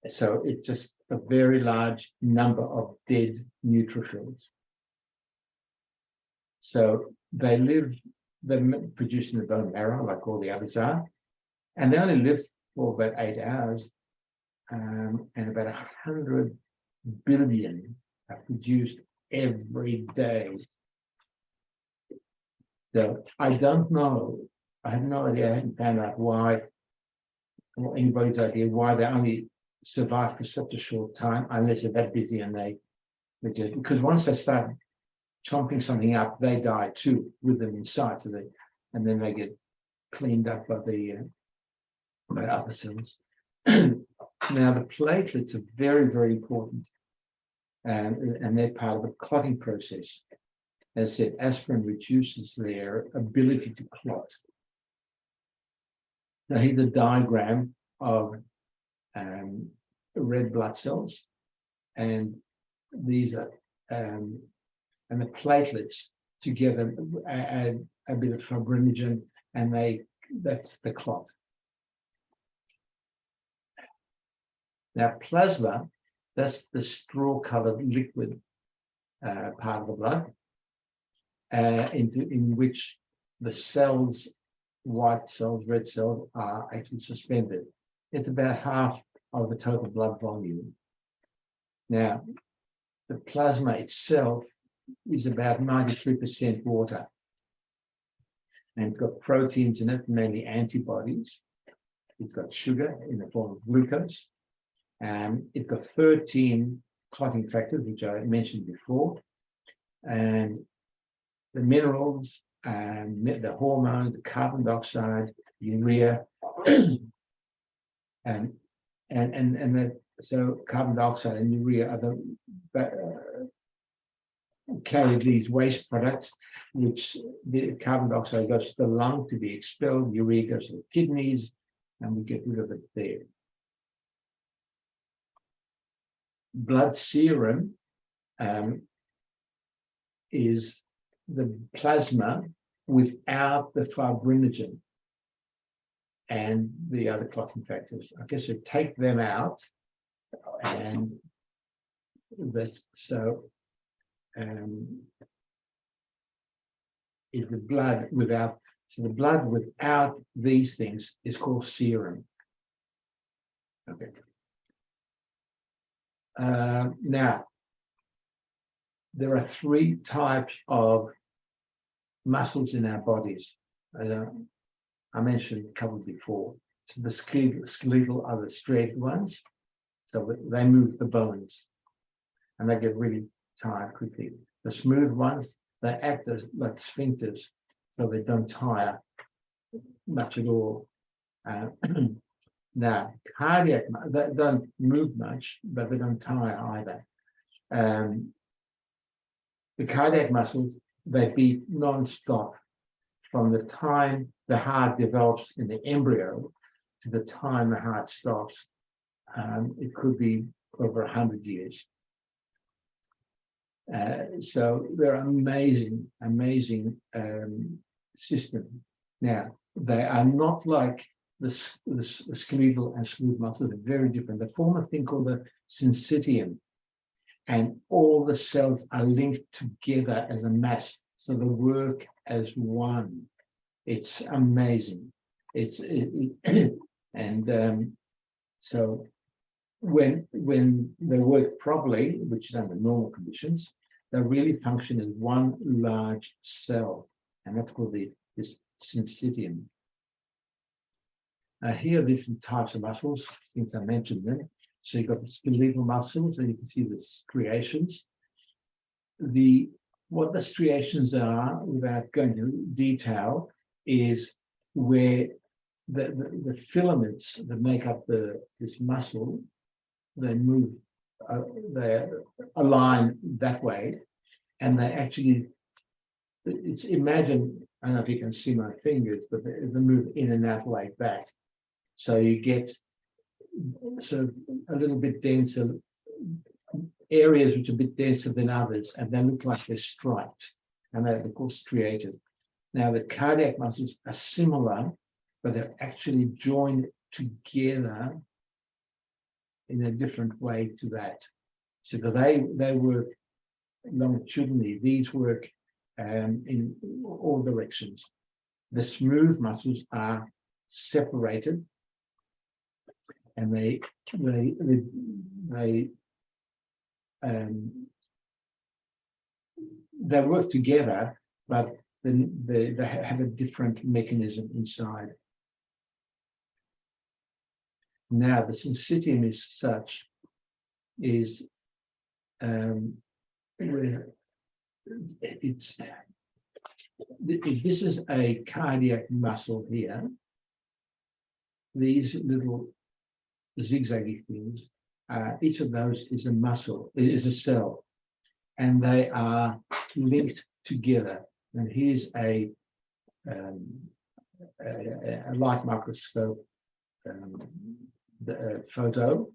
So it's just a very large number of dead neutrophils. So they produce in the bone marrow like all the others are, and they only live for about 8 hours, and about 100 billion are produced every day. So I don't know. I have no idea. I haven't found out why, or anybody's idea why they only survive for such a short time, unless they're that busy and they just, because once they start chomping something up, they die too with them inside. So and then they get cleaned up by by other cells. Now the platelets are very, very important, and they're part of the clotting process. As I said, aspirin reduces their ability to clot. Now here's a diagram of red blood cells, and these are and the platelets together add a bit of fibrinogen, and that's the clot. Now plasma, that's the straw-colored liquid part of the blood, in which the cells, white cells, red cells, are actually suspended. It's about half of the total blood volume. Now, the plasma itself is about 93% water, and it's got proteins in it, mainly antibodies. It's got sugar in the form of glucose, and it's got 13 clotting factors, which I mentioned before, and the minerals and the hormones, the carbon dioxide, urea, so carbon dioxide and urea are carry these waste products, which the carbon dioxide goes to the lung to be expelled, urea goes to the kidneys, and we get rid of it there. Blood serum is the plasma without the fibrinogen and the other clotting factors. I guess you take them out, and that's so. Is the blood without, so the blood without these things is called serum. Okay. Now, there are 3 types of muscles in our bodies. I mentioned a couple before. So the skeletal are the straight ones, so they move the bones, and they get really tired quickly. The smooth ones, they act as like sphincters, so they don't tire much at all. Now, cardiac, they don't move much, but they don't tire either. The cardiac muscles, they beat non-stop from the time the heart develops in the embryo to the time the heart stops. It could be over 100 years. So they're amazing system. Now, they are not like the skeletal and smooth muscles. They're very different. They form a thing called the syncytium, and all the cells are linked together as a mass, so they work as one. It's amazing. So when they work properly, which is under normal conditions, they really function as one large cell, and that's called this syncytium. Here are different types of muscles, things I mentioned them. So you've got the skeletal muscles, and you can see the striations. What the striations are, without going into detail, is where the filaments that make up this muscle, they move, they align that way, and they actually, imagine, I don't know if you can see my fingers, but they move in and out like that. So you get sort of a little bit denser areas which are a bit denser than others, and they look like they're striped, and they're called striated. Now, the cardiac muscles are similar, but they're actually joined together in a different way to that. So they work longitudinally. These work in all directions. The smooth muscles are separated, and they work together, but they have a different mechanism inside. Now, the syncytium is such, is this is a cardiac muscle here. These little zigzaggy things, each of those is a muscle, is a cell, and they are linked together. And here's a light microscope photo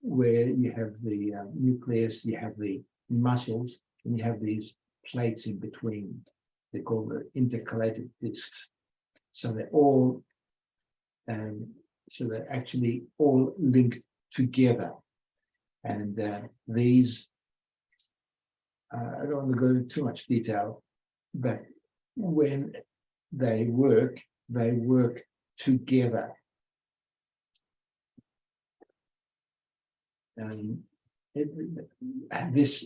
where you have the nucleus, you have the muscles, and you have these plates in between. They're called the intercalated discs. So they're all, so they're actually all linked together. And these, I don't want to go into too much detail, but when they work together. This,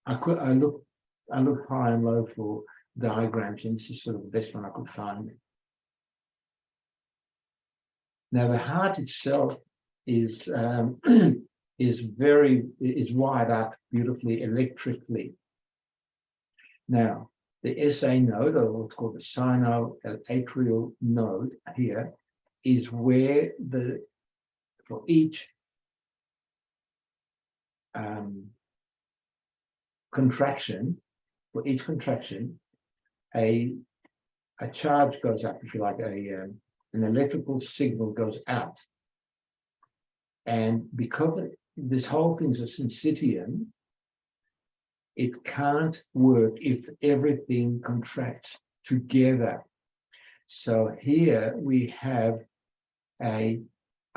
I look high and low for diagrams, and this is sort of the best one I could find. Now, the heart itself is wired up beautifully electrically. Now, the SA node, or what's called the sinoatrial node here, is where for each contraction, a charge goes up, if you like, an electrical signal goes out. And because this whole thing's a syncytium, it can't work if everything contracts together. So here we have a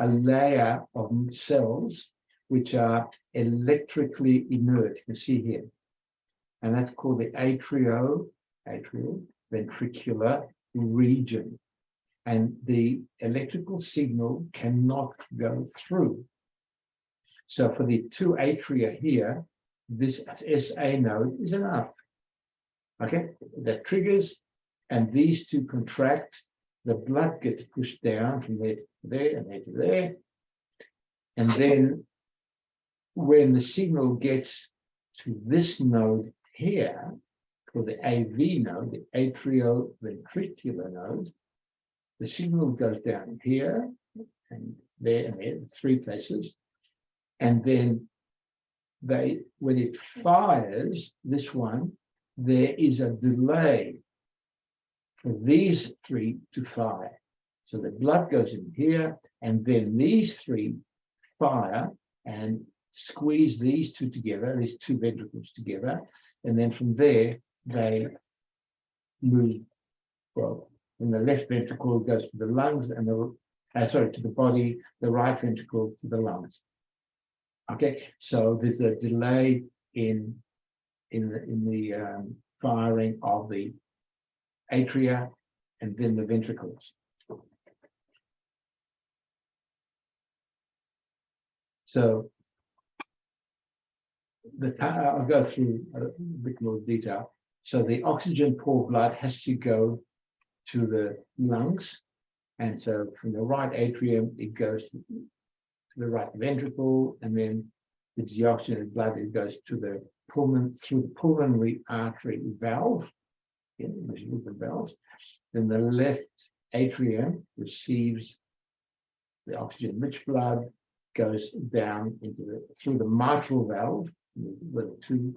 layer of cells which are electrically inert. You can see here. And that's called the atrial ventricular region. And the electrical signal cannot go through. So for the two atria here, this SA node is enough. Okay, that triggers, and these two contract, the blood gets pushed down from there to there and there to there. And then when the signal gets to this node here, called the AV node, the atrioventricular node, the signal goes down here and there, 3 places. And then when it fires this one, there is a delay for these 3 to fire. So the blood goes in here, and then these 3 fire and squeeze these 2 together, these 2 ventricles together, and then from there they move. Well, when the left ventricle goes to the lungs, and to the body, the right ventricle to the lungs. Okay, so there's a delay in the firing of the atria and then the ventricles. So I'll go through a bit more detail. So the oxygen poor blood has to go to the lungs, and so from the right atrium it goes to the right ventricle, and then the deoxygenated blood, it goes to the through the pulmonary artery valve. The valves. Then the left atrium receives the oxygen-rich blood, goes down through the mitral valve, where the 2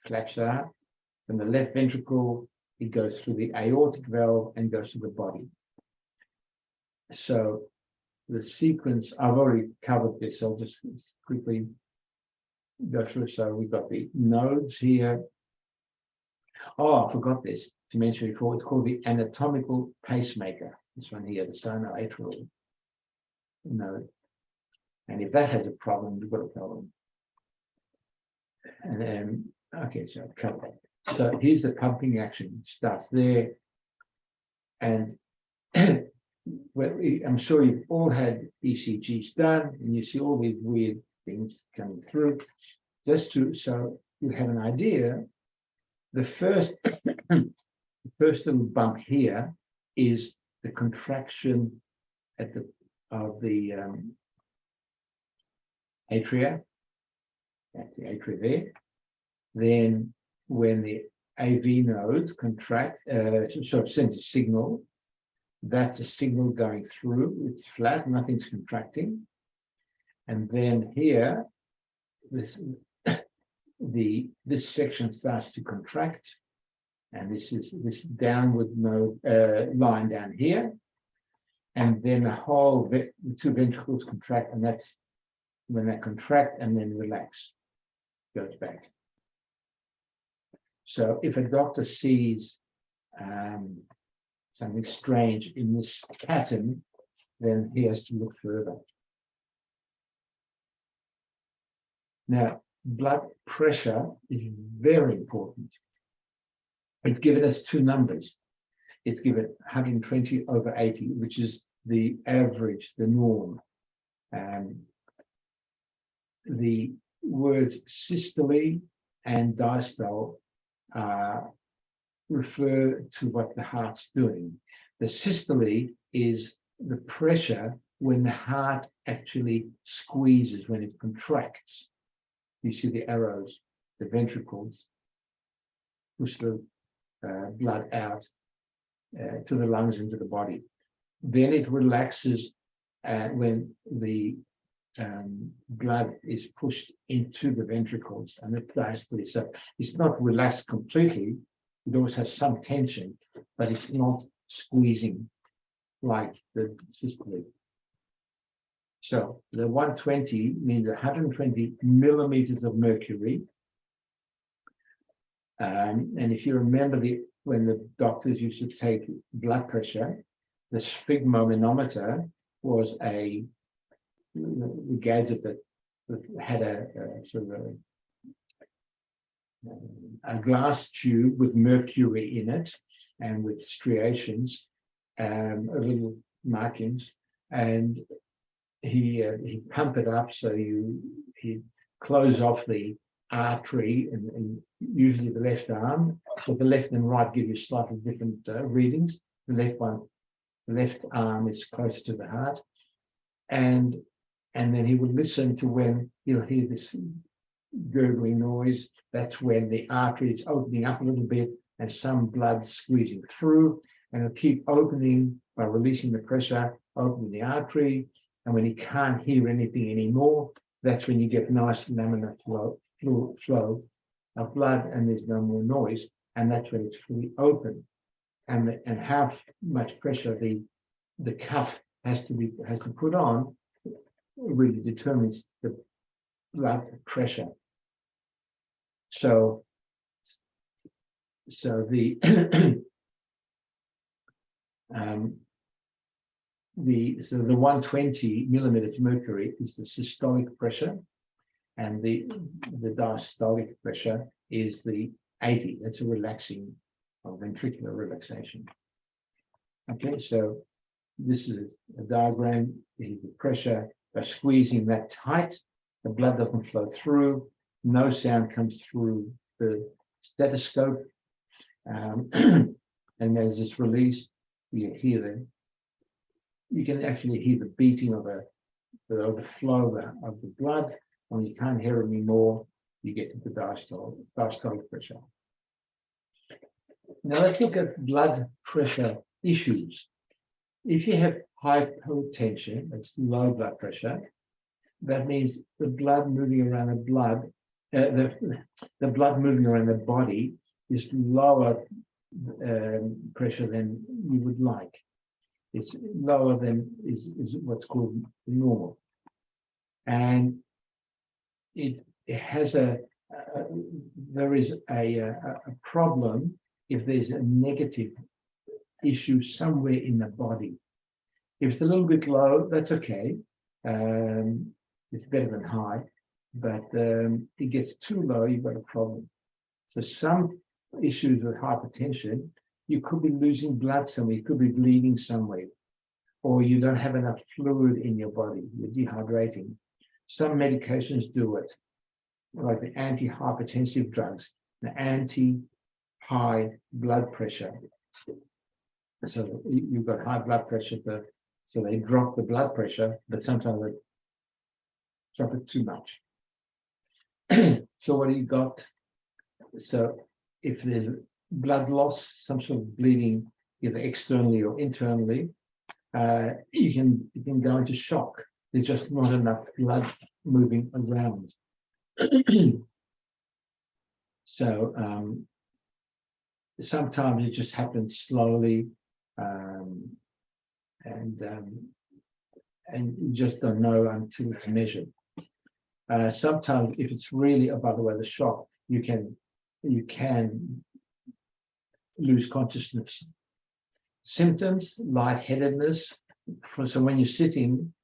flaps are. Then the left ventricle, it goes through the aortic valve and goes to the body. So the sequence, I've already covered this, so I'll just quickly go through. So we've got the nodes here. Oh, I forgot this to mention before. It's called the anatomical pacemaker. This one here, the sinoatrial node. And if that has a problem, you've got a problem. And then, okay, so I've covered that. So here's the pumping action. It starts there. And well, I'm sure you've all had ECGs done, and you see all these weird things coming through. Just to, so you have an idea, the first, the first little bump here is the contraction at the of the atria. That's the atria there. Then when the AV nodes contract, sort of sends a signal, that's a signal going through. It's flat, nothing's contracting. And then here, this section starts to contract, and this is this downward node line down here, and then the two ventricles contract, and that's when they contract and then relax, goes back. So if a doctor sees something strange in this pattern, then he has to look further. Now, blood pressure is very important. It's given us two numbers. It's given 120 over 80, which is the average, the norm. The words systole and diastole refer to what the heart's doing. The systole is the pressure when the heart actually squeezes, when it contracts. You see the arrows, the ventricles push the blood out to the lungs and to the body. Then it relaxes when the blood is pushed into the ventricles and the diastole. So it's not relaxed completely. It always has some tension, but it's not squeezing like the systole. So the 120 means 120 millimeters of mercury. And if you remember when the doctors used to take blood pressure, the sphygmomanometer was a gadget that had a sort of a glass tube with mercury in it and with striations, little markings, and he pump it up, so he close off the artery and usually the left arm. So the left and right give you slightly different readings. The left arm is closer to the heart, and then he would listen to when he'll hear this gurgling noise. That's when the artery is opening up a little bit and some blood squeezing through, and it'll keep opening by releasing the pressure, opening the artery. And when he can't hear anything anymore, that's when you get nice laminar flow of blood, and there's no more noise, and that's when it's fully open. And how much pressure the cuff has to put on really determines the blood pressure. So the the 120 millimeters mercury is the systolic pressure, and the diastolic pressure is the 80. That's a relaxing, or ventricular relaxation. Okay, so this is a diagram. Here's the pressure. By squeezing that tight, the blood doesn't flow through. No sound comes through the stethoscope, and as it's released, you hear you can actually hear the beating of the flow of the blood. When you can't hear it anymore, you get to the diastolic pressure. Now let's look at blood pressure issues. If you have hypotension, that's low blood pressure, that means the blood moving around the blood moving around the body is lower pressure than you would like. It's lower than is what's called normal, and it there is a problem if there's a negative issue somewhere in the body. If it's a little bit low, that's okay. It's better than high, but it gets too low, you've got a problem. So some issues with hypertension, you could be losing blood somewhere, you could be bleeding somewhere, or you don't have enough fluid in your body, you're dehydrating. Some medications do it, like the antihypertensive drugs, the anti-high blood pressure. So you've got high blood pressure, so they drop the blood pressure, but sometimes they drop it too much. So what do you got? So if there's blood loss, some sort of bleeding, either externally or internally, you can go into shock. There's just not enough blood moving around. So sometimes it just happens slowly, and you just don't know until it's measured. Sometimes, if it's really above the shock, you can lose consciousness. Symptoms: lightheadedness. So when you're sitting,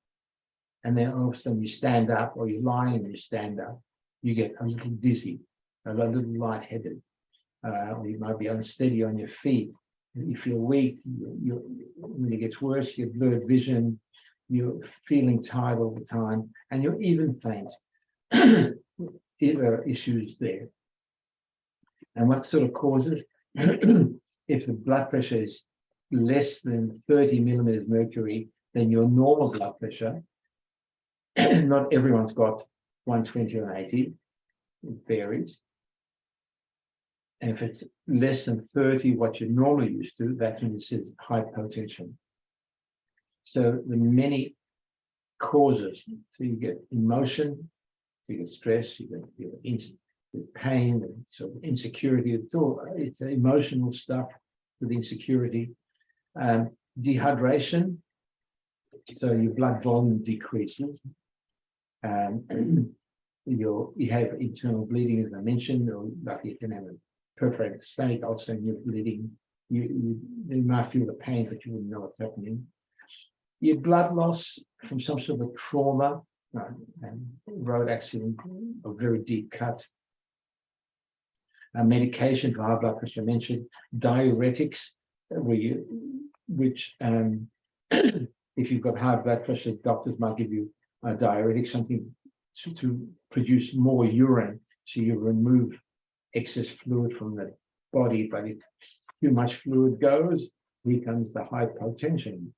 and then all of a sudden you stand up, or you're lying and you stand up, you get a little dizzy, a little lightheaded, or you might be unsteady on your feet. You feel weak. When it gets worse, you get blurred vision. You're feeling tired all the time, and you're even faint. There are issues there. And what sort of causes? If the blood pressure is less than 30 millimeters mercury, then your normal blood pressure, not everyone's got 120 or 80, it varies. And if it's less than 30, what you're normally used to, that's when it says hypotension. So the many causes, so you get emotion, you get stress, you get pain, and sort of insecurity. It's emotional stuff with insecurity. Dehydration, so your blood volume decreases. You have internal bleeding, as I mentioned, or like you can have a perforated stomach ulcer and you're bleeding. You might feel the pain, but you wouldn't know what's happening. Your blood loss from some sort of a trauma, road accident, a very deep cut. Medication for high blood pressure, I mentioned. Diuretics, which if you've got high blood pressure, doctors might give you a diuretic, something to produce more urine, so you remove excess fluid from the body. But if too much fluid goes, here comes the hypotension.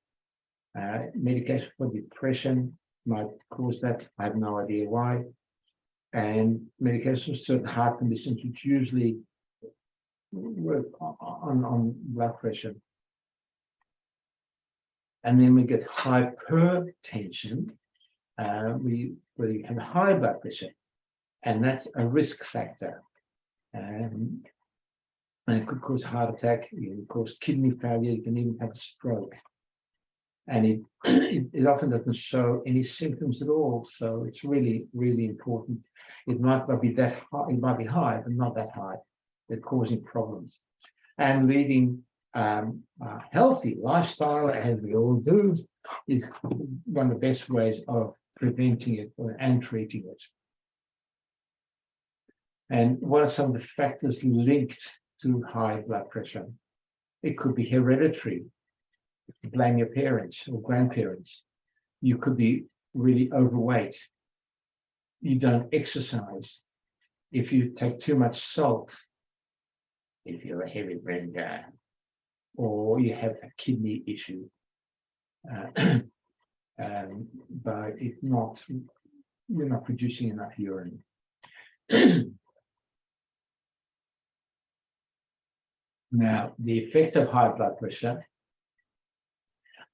Medication for depression might cause that. I have no idea why. And medications for certain heart conditions, which usually work on blood pressure. And then we get hypertension, where you have high blood pressure, and that's a risk factor. And it could cause heart attack, it can cause kidney failure, you can even have a stroke. And it often doesn't show any symptoms at all, so it's really, really important. It might not be that high, it might be high, but not that high. They're causing problems. And leading a healthy lifestyle, as we all do, is one of the best ways of preventing it and treating it. And what are some of the factors linked to high blood pressure? It could be hereditary. You blame your parents or grandparents. You could be really overweight. You don't exercise. If you take too much salt, if you're a heavy drinker, or you have a kidney issue, but if not, you're not producing enough urine. Now, the effects of high blood pressure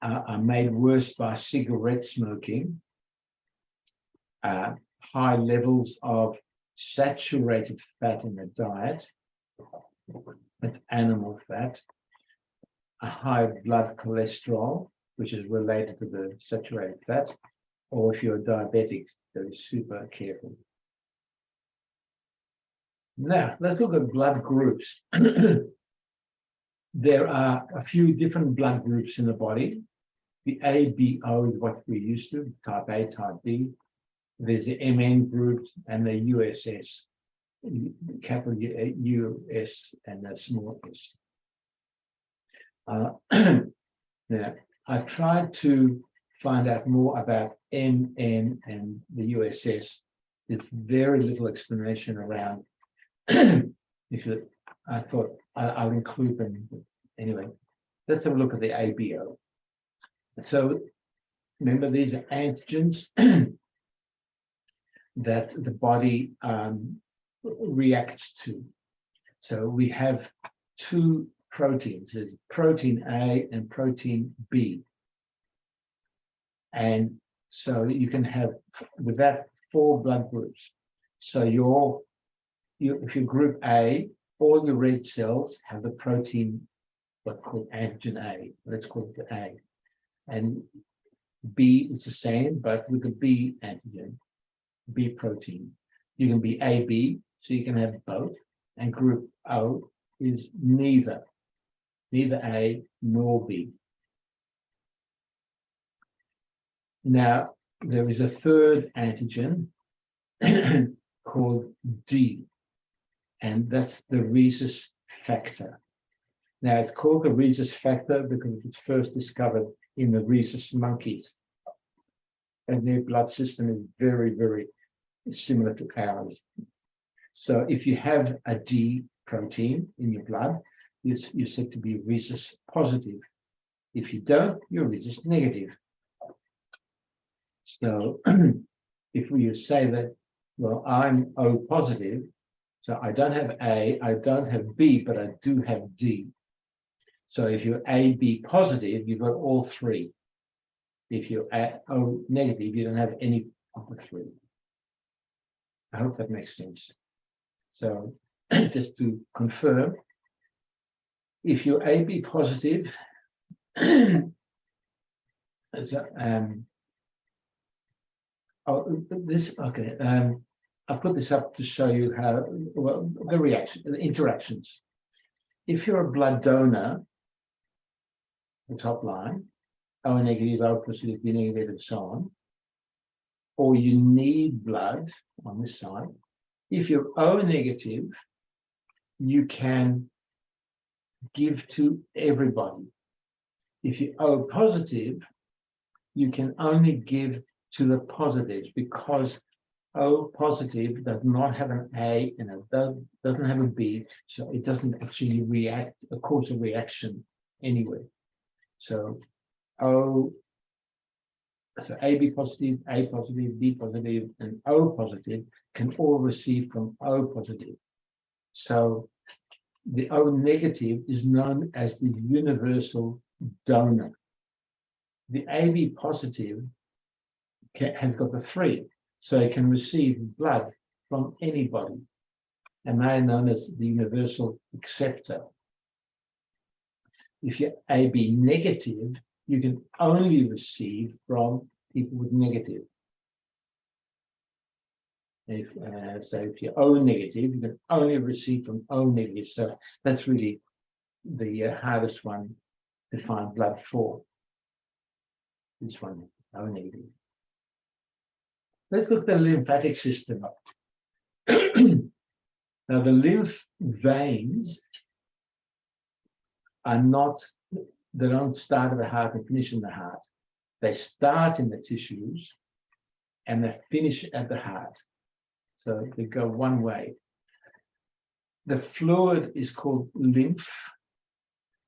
are made worse by cigarette smoking, high levels of saturated fat in the diet, that's animal fat, a high blood cholesterol, which is related to the saturated fat, or if you're diabetic, they're super careful. Now, let's look at blood groups. There are a few different blood groups in the body. The ABO is what we're used to, type A, type B. There's the MN group and the USS, capital US and the small s. Now, I tried to find out more about MN and the USS. There's very little explanation around. I thought I'll include them anyway. Let's have a look at the ABO. So remember, these are antigens that the body reacts to. So we have two proteins. There's protein A and protein B. And so you can have, with that, 4 blood groups. So if you're group A, all your red cells have the protein, what's called antigen A. Let's call it the A. And B is the same, but with the B antigen, B protein. You can be AB, so you can have both. And group O is neither A nor B. Now, there is a third antigen called D, and that's the rhesus factor. Now, it's called the rhesus factor because it was first discovered in the rhesus monkeys. And their blood system is very, very similar to ours. So if you have a D protein in your blood, you're said to be rhesus positive. If you don't, you're rhesus negative. So if we say that, well, I'm O positive, so I don't have A, I don't have B, but I do have D. So if you're AB positive, you've got all 3. If you're O negative, you don't have any of the 3. I hope that makes sense. So just to confirm, if you're AB positive, I'll put this up to show you how, well, the interactions. If you're a blood donor, the top line, O negative, O positive, B negative, and so on, or you need blood on this side. If you're O negative, you can give to everybody. If you're O positive, you can only give to the positives, because O positive does not have an A and it doesn't have a B, so it doesn't actually cause a reaction anyway. So AB positive, A positive, B positive, and O positive can all receive from O positive. So the O negative is known as the universal donor. The AB positive has got the 3, so it can receive blood from anybody, and they are known as the universal acceptor. If you're AB negative, you can only receive from people with negative. So if you're O negative, you can only receive from O negative. So that's really the hardest one to find blood for. This one, O negative. Let's look at the lymphatic system. Now, the lymph veins are not, they don't start at the heart and finish in the heart. They start in the tissues and they finish at the heart. So they go one way. The fluid is called lymph,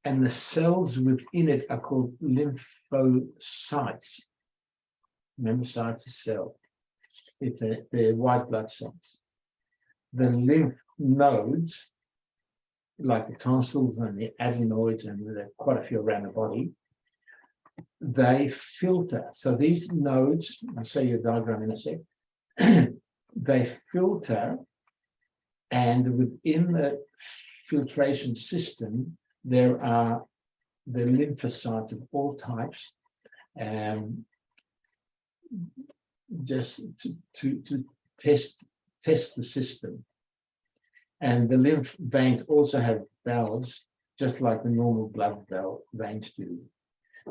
and the cells within it are called lymphocytes. Remember, cytes is cell. They're white blood cells. The lymph nodes, like the tonsils and the adenoids, and there are quite a few around the body, they filter. So these nodes, I'll show you a diagram in a sec, they filter, and within the filtration system, there are the lymphocytes of all types, just to test the system. And the lymph veins also have valves, just like the normal blood veins do.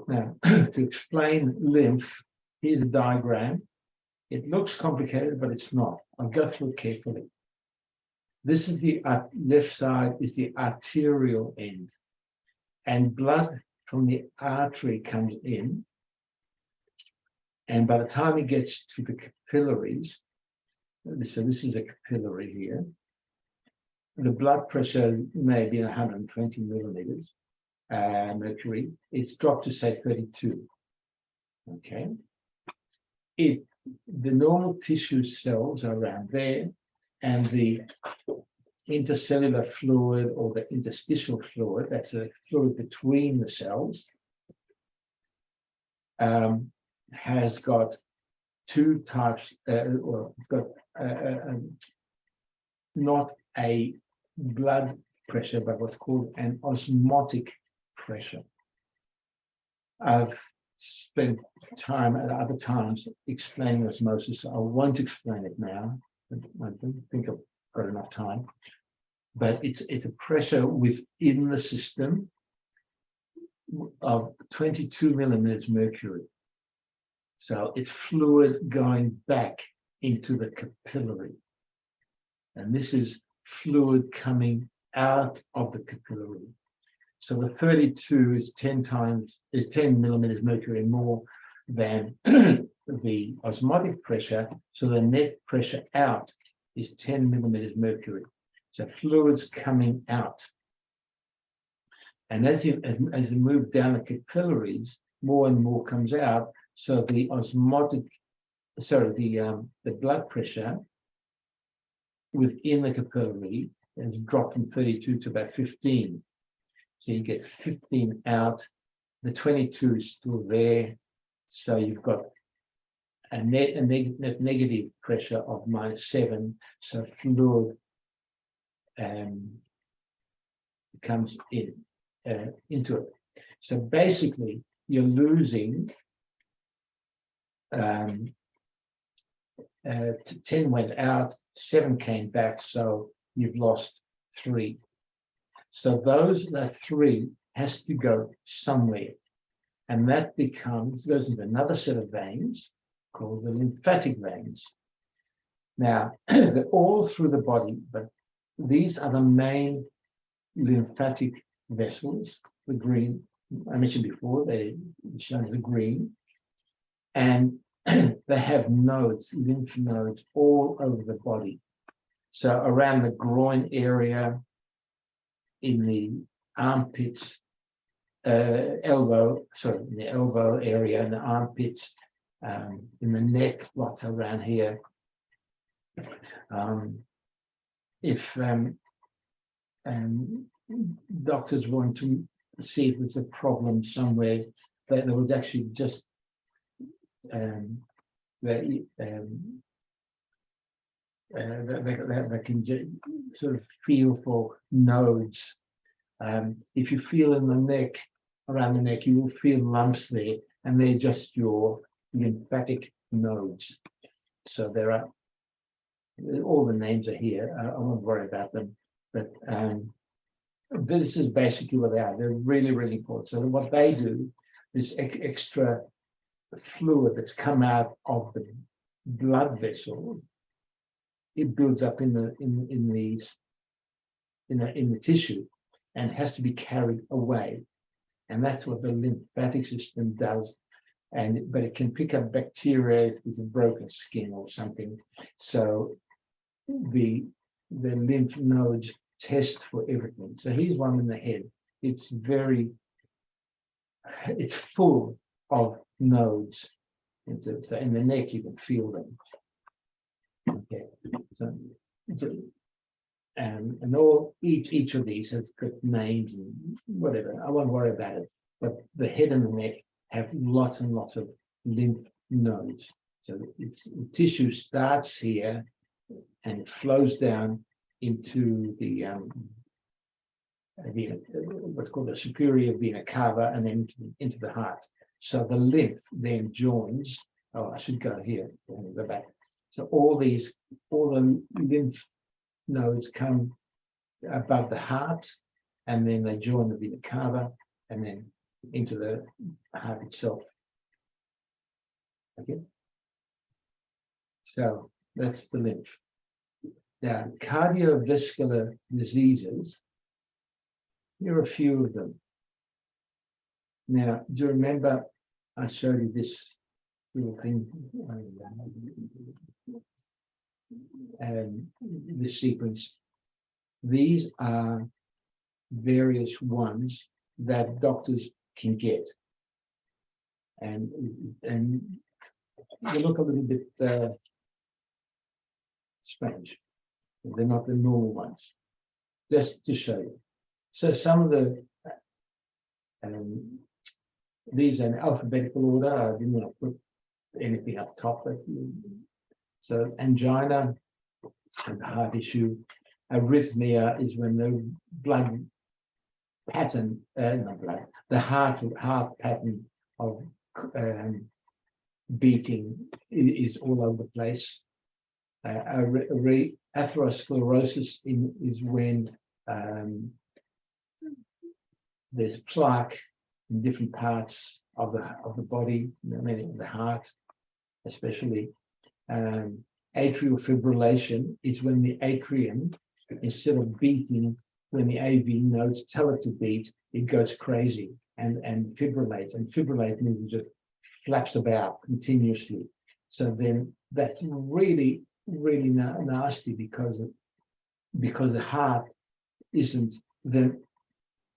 Now, to explain lymph, here's a diagram. It looks complicated, but it's not. I'll go through it carefully. This is the left side is the arterial end, and blood from the artery comes in, and by the time it gets to the capillaries, so this is a capillary here, the blood pressure may be 120 millimeters mercury. It's dropped to say 32. Okay, the normal tissue cells are around there, and the intercellular fluid or the interstitial fluid, that's a fluid between the cells, has got two types, or it's got not a blood pressure, but what's called an osmotic pressure. I've spent time at other times explaining osmosis. I won't explain it now. I don't think I've got enough time. But it's a pressure within the system of 22 millimeters mercury. So it's fluid going back into the capillary. And this is fluid coming out of the capillary. So the 32 is 10 millimeters mercury more than the osmotic pressure. So the net pressure out is 10 millimeters mercury. So fluids coming out. And as you move down the capillaries, more and more comes out. So the the blood pressure within the capillary has dropped from 32 to about 15. So you get 15 out. The 22 is still there. So you've got a negative pressure of -7. So fluid comes into it. So basically, you're losing 10 went out, 7 came back, so you've lost 3. So that 3 has to go somewhere, and that goes into another set of veins called the lymphatic veins. Now, they're all through the body, but these are the main lymphatic vessels, the green, I mentioned before, they're shown as the green, and they have nodes, lymph nodes all over the body. So around the groin area, in the armpits, in the elbow area, in the armpits, in the neck, lots around here. If doctors want to see if there's a problem somewhere, they would actually just they can sort of feel for nodes. If you feel in the neck, around the neck, you will feel lumps there, and they're just your lymphatic nodes. So there are, all the names are here. I won't worry about them, but this is basically what they are. They're really, really important. So what they do, this extra fluid that's come out of the blood vessel, it builds up in the tissue and has to be carried away, and that's what the lymphatic system does. But it can pick up bacteria if there's a broken skin or something. So the lymph nodes test for everything. So here's one in the head. It's full of nodes. So in the neck you can feel them. Okay, and each of these has got names and whatever. I won't worry about it. But the head and the neck have lots and lots of lymph nodes. So the tissue starts here and it flows down into the what's called the superior vena cava, and then into the heart. So the lymph then joins. Oh, I should go here. Go back. So all the lymph nodes come above the heart, and then they join the vena cava, and then into the heart itself. Okay, so that's the lymph. Now, cardiovascular diseases, here are a few of them. Now, do you remember I showed you this little thing, this sequence? These are various ones that doctors can get, and they look a little bit strange. They're not the normal ones. Just to show you. So some of the these are in alphabetical order. I didn't want to put anything up top. So angina and heart issue. Arrhythmia is when the blood pattern, not blood, the heart pattern of beating is all over the place. Atherosclerosis is when there's plaque in different parts of the body, the heart especially. Atrial fibrillation is when the atrium, instead of beating, when the AV nodes tell it to beat, it goes crazy and fibrillates. And fibrillate means it just flaps about continuously. So then that's really, really nasty because the heart isn't then.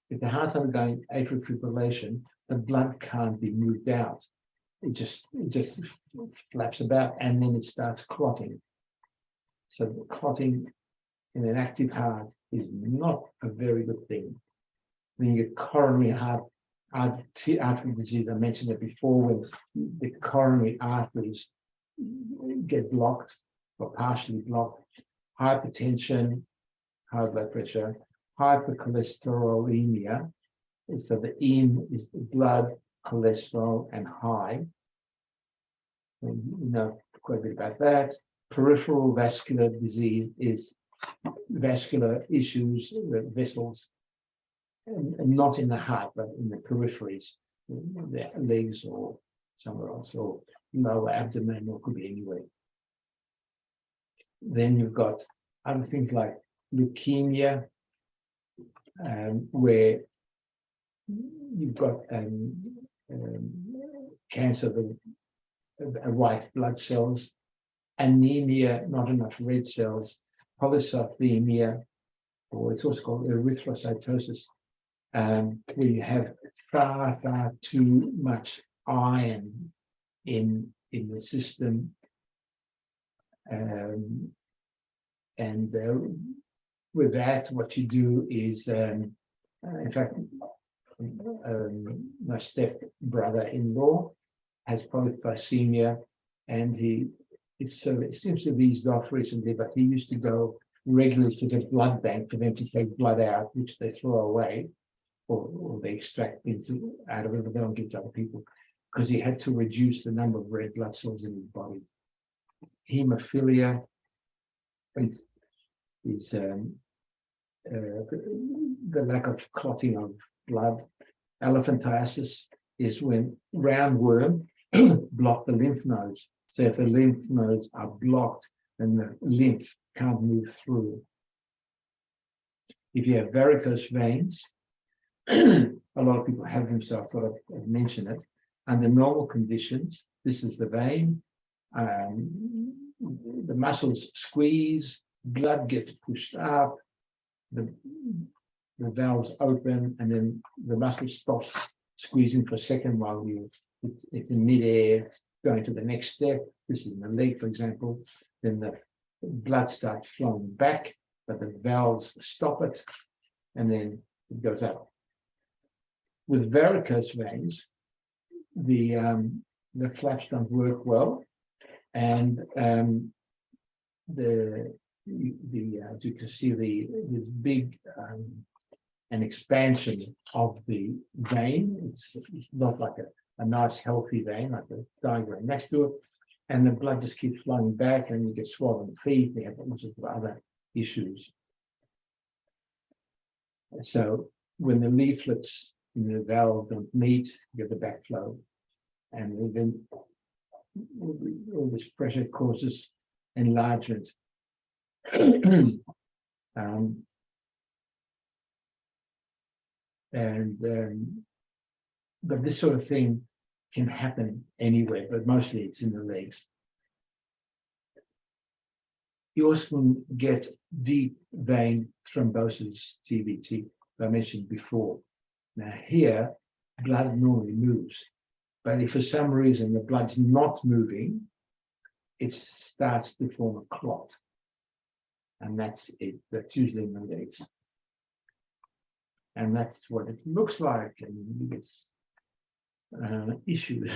If the heart's undergoing atrial fibrillation, the blood can't be moved out. It just flaps about, and then it starts clotting. So clotting in an active heart is not a very good thing. Then you get coronary artery disease. I mentioned it before, when the coronary arteries get blocked or partially blocked. Hypertension, high blood pressure, hypercholesterolemia. So the M is the blood, cholesterol, and high. And you know quite a bit about that. Peripheral vascular disease is vascular issues, the vessels, and not in the heart, but in the peripheries, the legs or somewhere else, or lower abdomen, or could be anywhere. Then you've got other things like leukemia, where you've got cancer of the white blood cells, anemia, not enough red cells, polycythemia, or it's also called erythrocytosis, where you have far too much iron in the system, with that, what you do is, in fact, my step brother-in-law has polycythemia, and it seems to be eased off recently, but he used to go regularly to the blood bank for them to take blood out, which they throw away, or they extract things out of it, but they don't give to other people, because he had to reduce the number of red blood cells in his body. Hemophilia is the lack of clotting of blood. Elephantiasis is when roundworm block the lymph nodes. So if the lymph nodes are blocked, then the lymph can't move through. If you have varicose veins, a lot of people have them, so I thought I'd mention it. Under normal conditions, this is the vein. The muscles squeeze, blood gets pushed up, the valves open, and then the muscle stops squeezing for a second while it's in midair, going to the next step. This is in the leg, for example. Then the blood starts flowing back, but the valves stop it, and then it goes up. With varicose veins, the flaps don't work well, and as you can see, this big an expansion of the vein. It's not like a nice healthy vein, like the diagram next to it, and the blood just keeps flowing back, and you get swollen feet. They have all sorts of other issues. So when the leaflets in the valve don't meet, you get the backflow, and then all this pressure causes enlargement. But this sort of thing can happen anywhere, but mostly it's in the legs. You also can get deep vein thrombosis, TVT, I mentioned before. Now here, blood normally moves, but if for some reason the blood's not moving, it starts to form a clot. And that's it. That's usually in the legs. And that's what it looks like. And it's issues,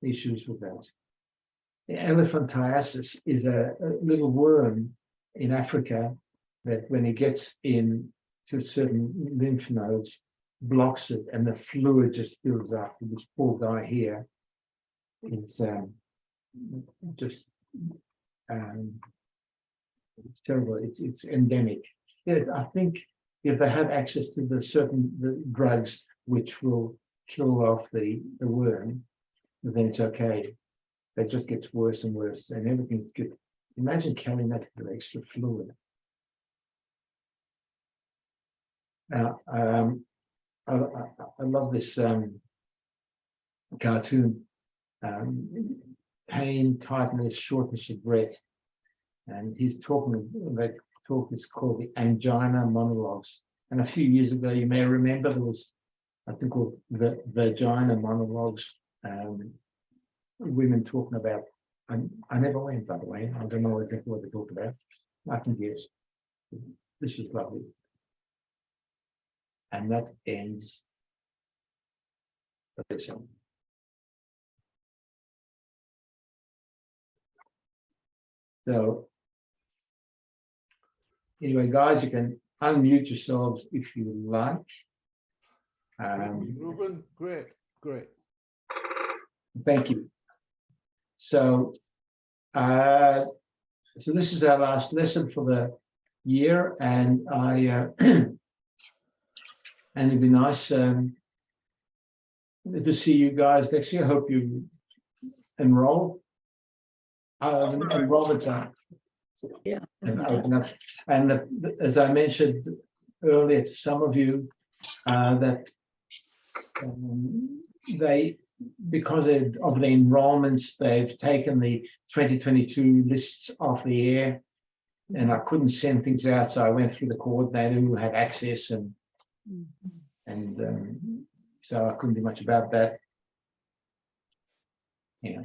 issues with that. The elephantiasis is a little worm in Africa that when it gets in to certain lymph nodes, blocks it, and the fluid just builds up. And this poor guy here is just it's terrible. It's endemic. I think if they have access to the drugs which will kill off the worm, then it's okay. It just gets worse and worse, and everything's good. Imagine carrying that with extra fluid. Now, I love this cartoon. Pain, tightness, shortness of breath, and he's talking. That talk is called the angina monologues. And a few years ago, you may remember there was, I think, called the vagina monologues. Women talking about. I never went, by the way. I don't know exactly what they talked about. I think yes. This was lovely. And that ends the lesson. So anyway, guys, you can unmute yourselves if you like. Ruben, great. Thank you. So, so this is our last lesson for the year, and and it'd be nice to see you guys next year. I hope you enroll. Enrollment's on. Yeah. And open up. And as I mentioned earlier to some of you, that because of the enrollments, they've taken the 2022 lists off the air, and I couldn't send things out, so I went through the coordinator who had access, and so I couldn't do much about that. Yeah.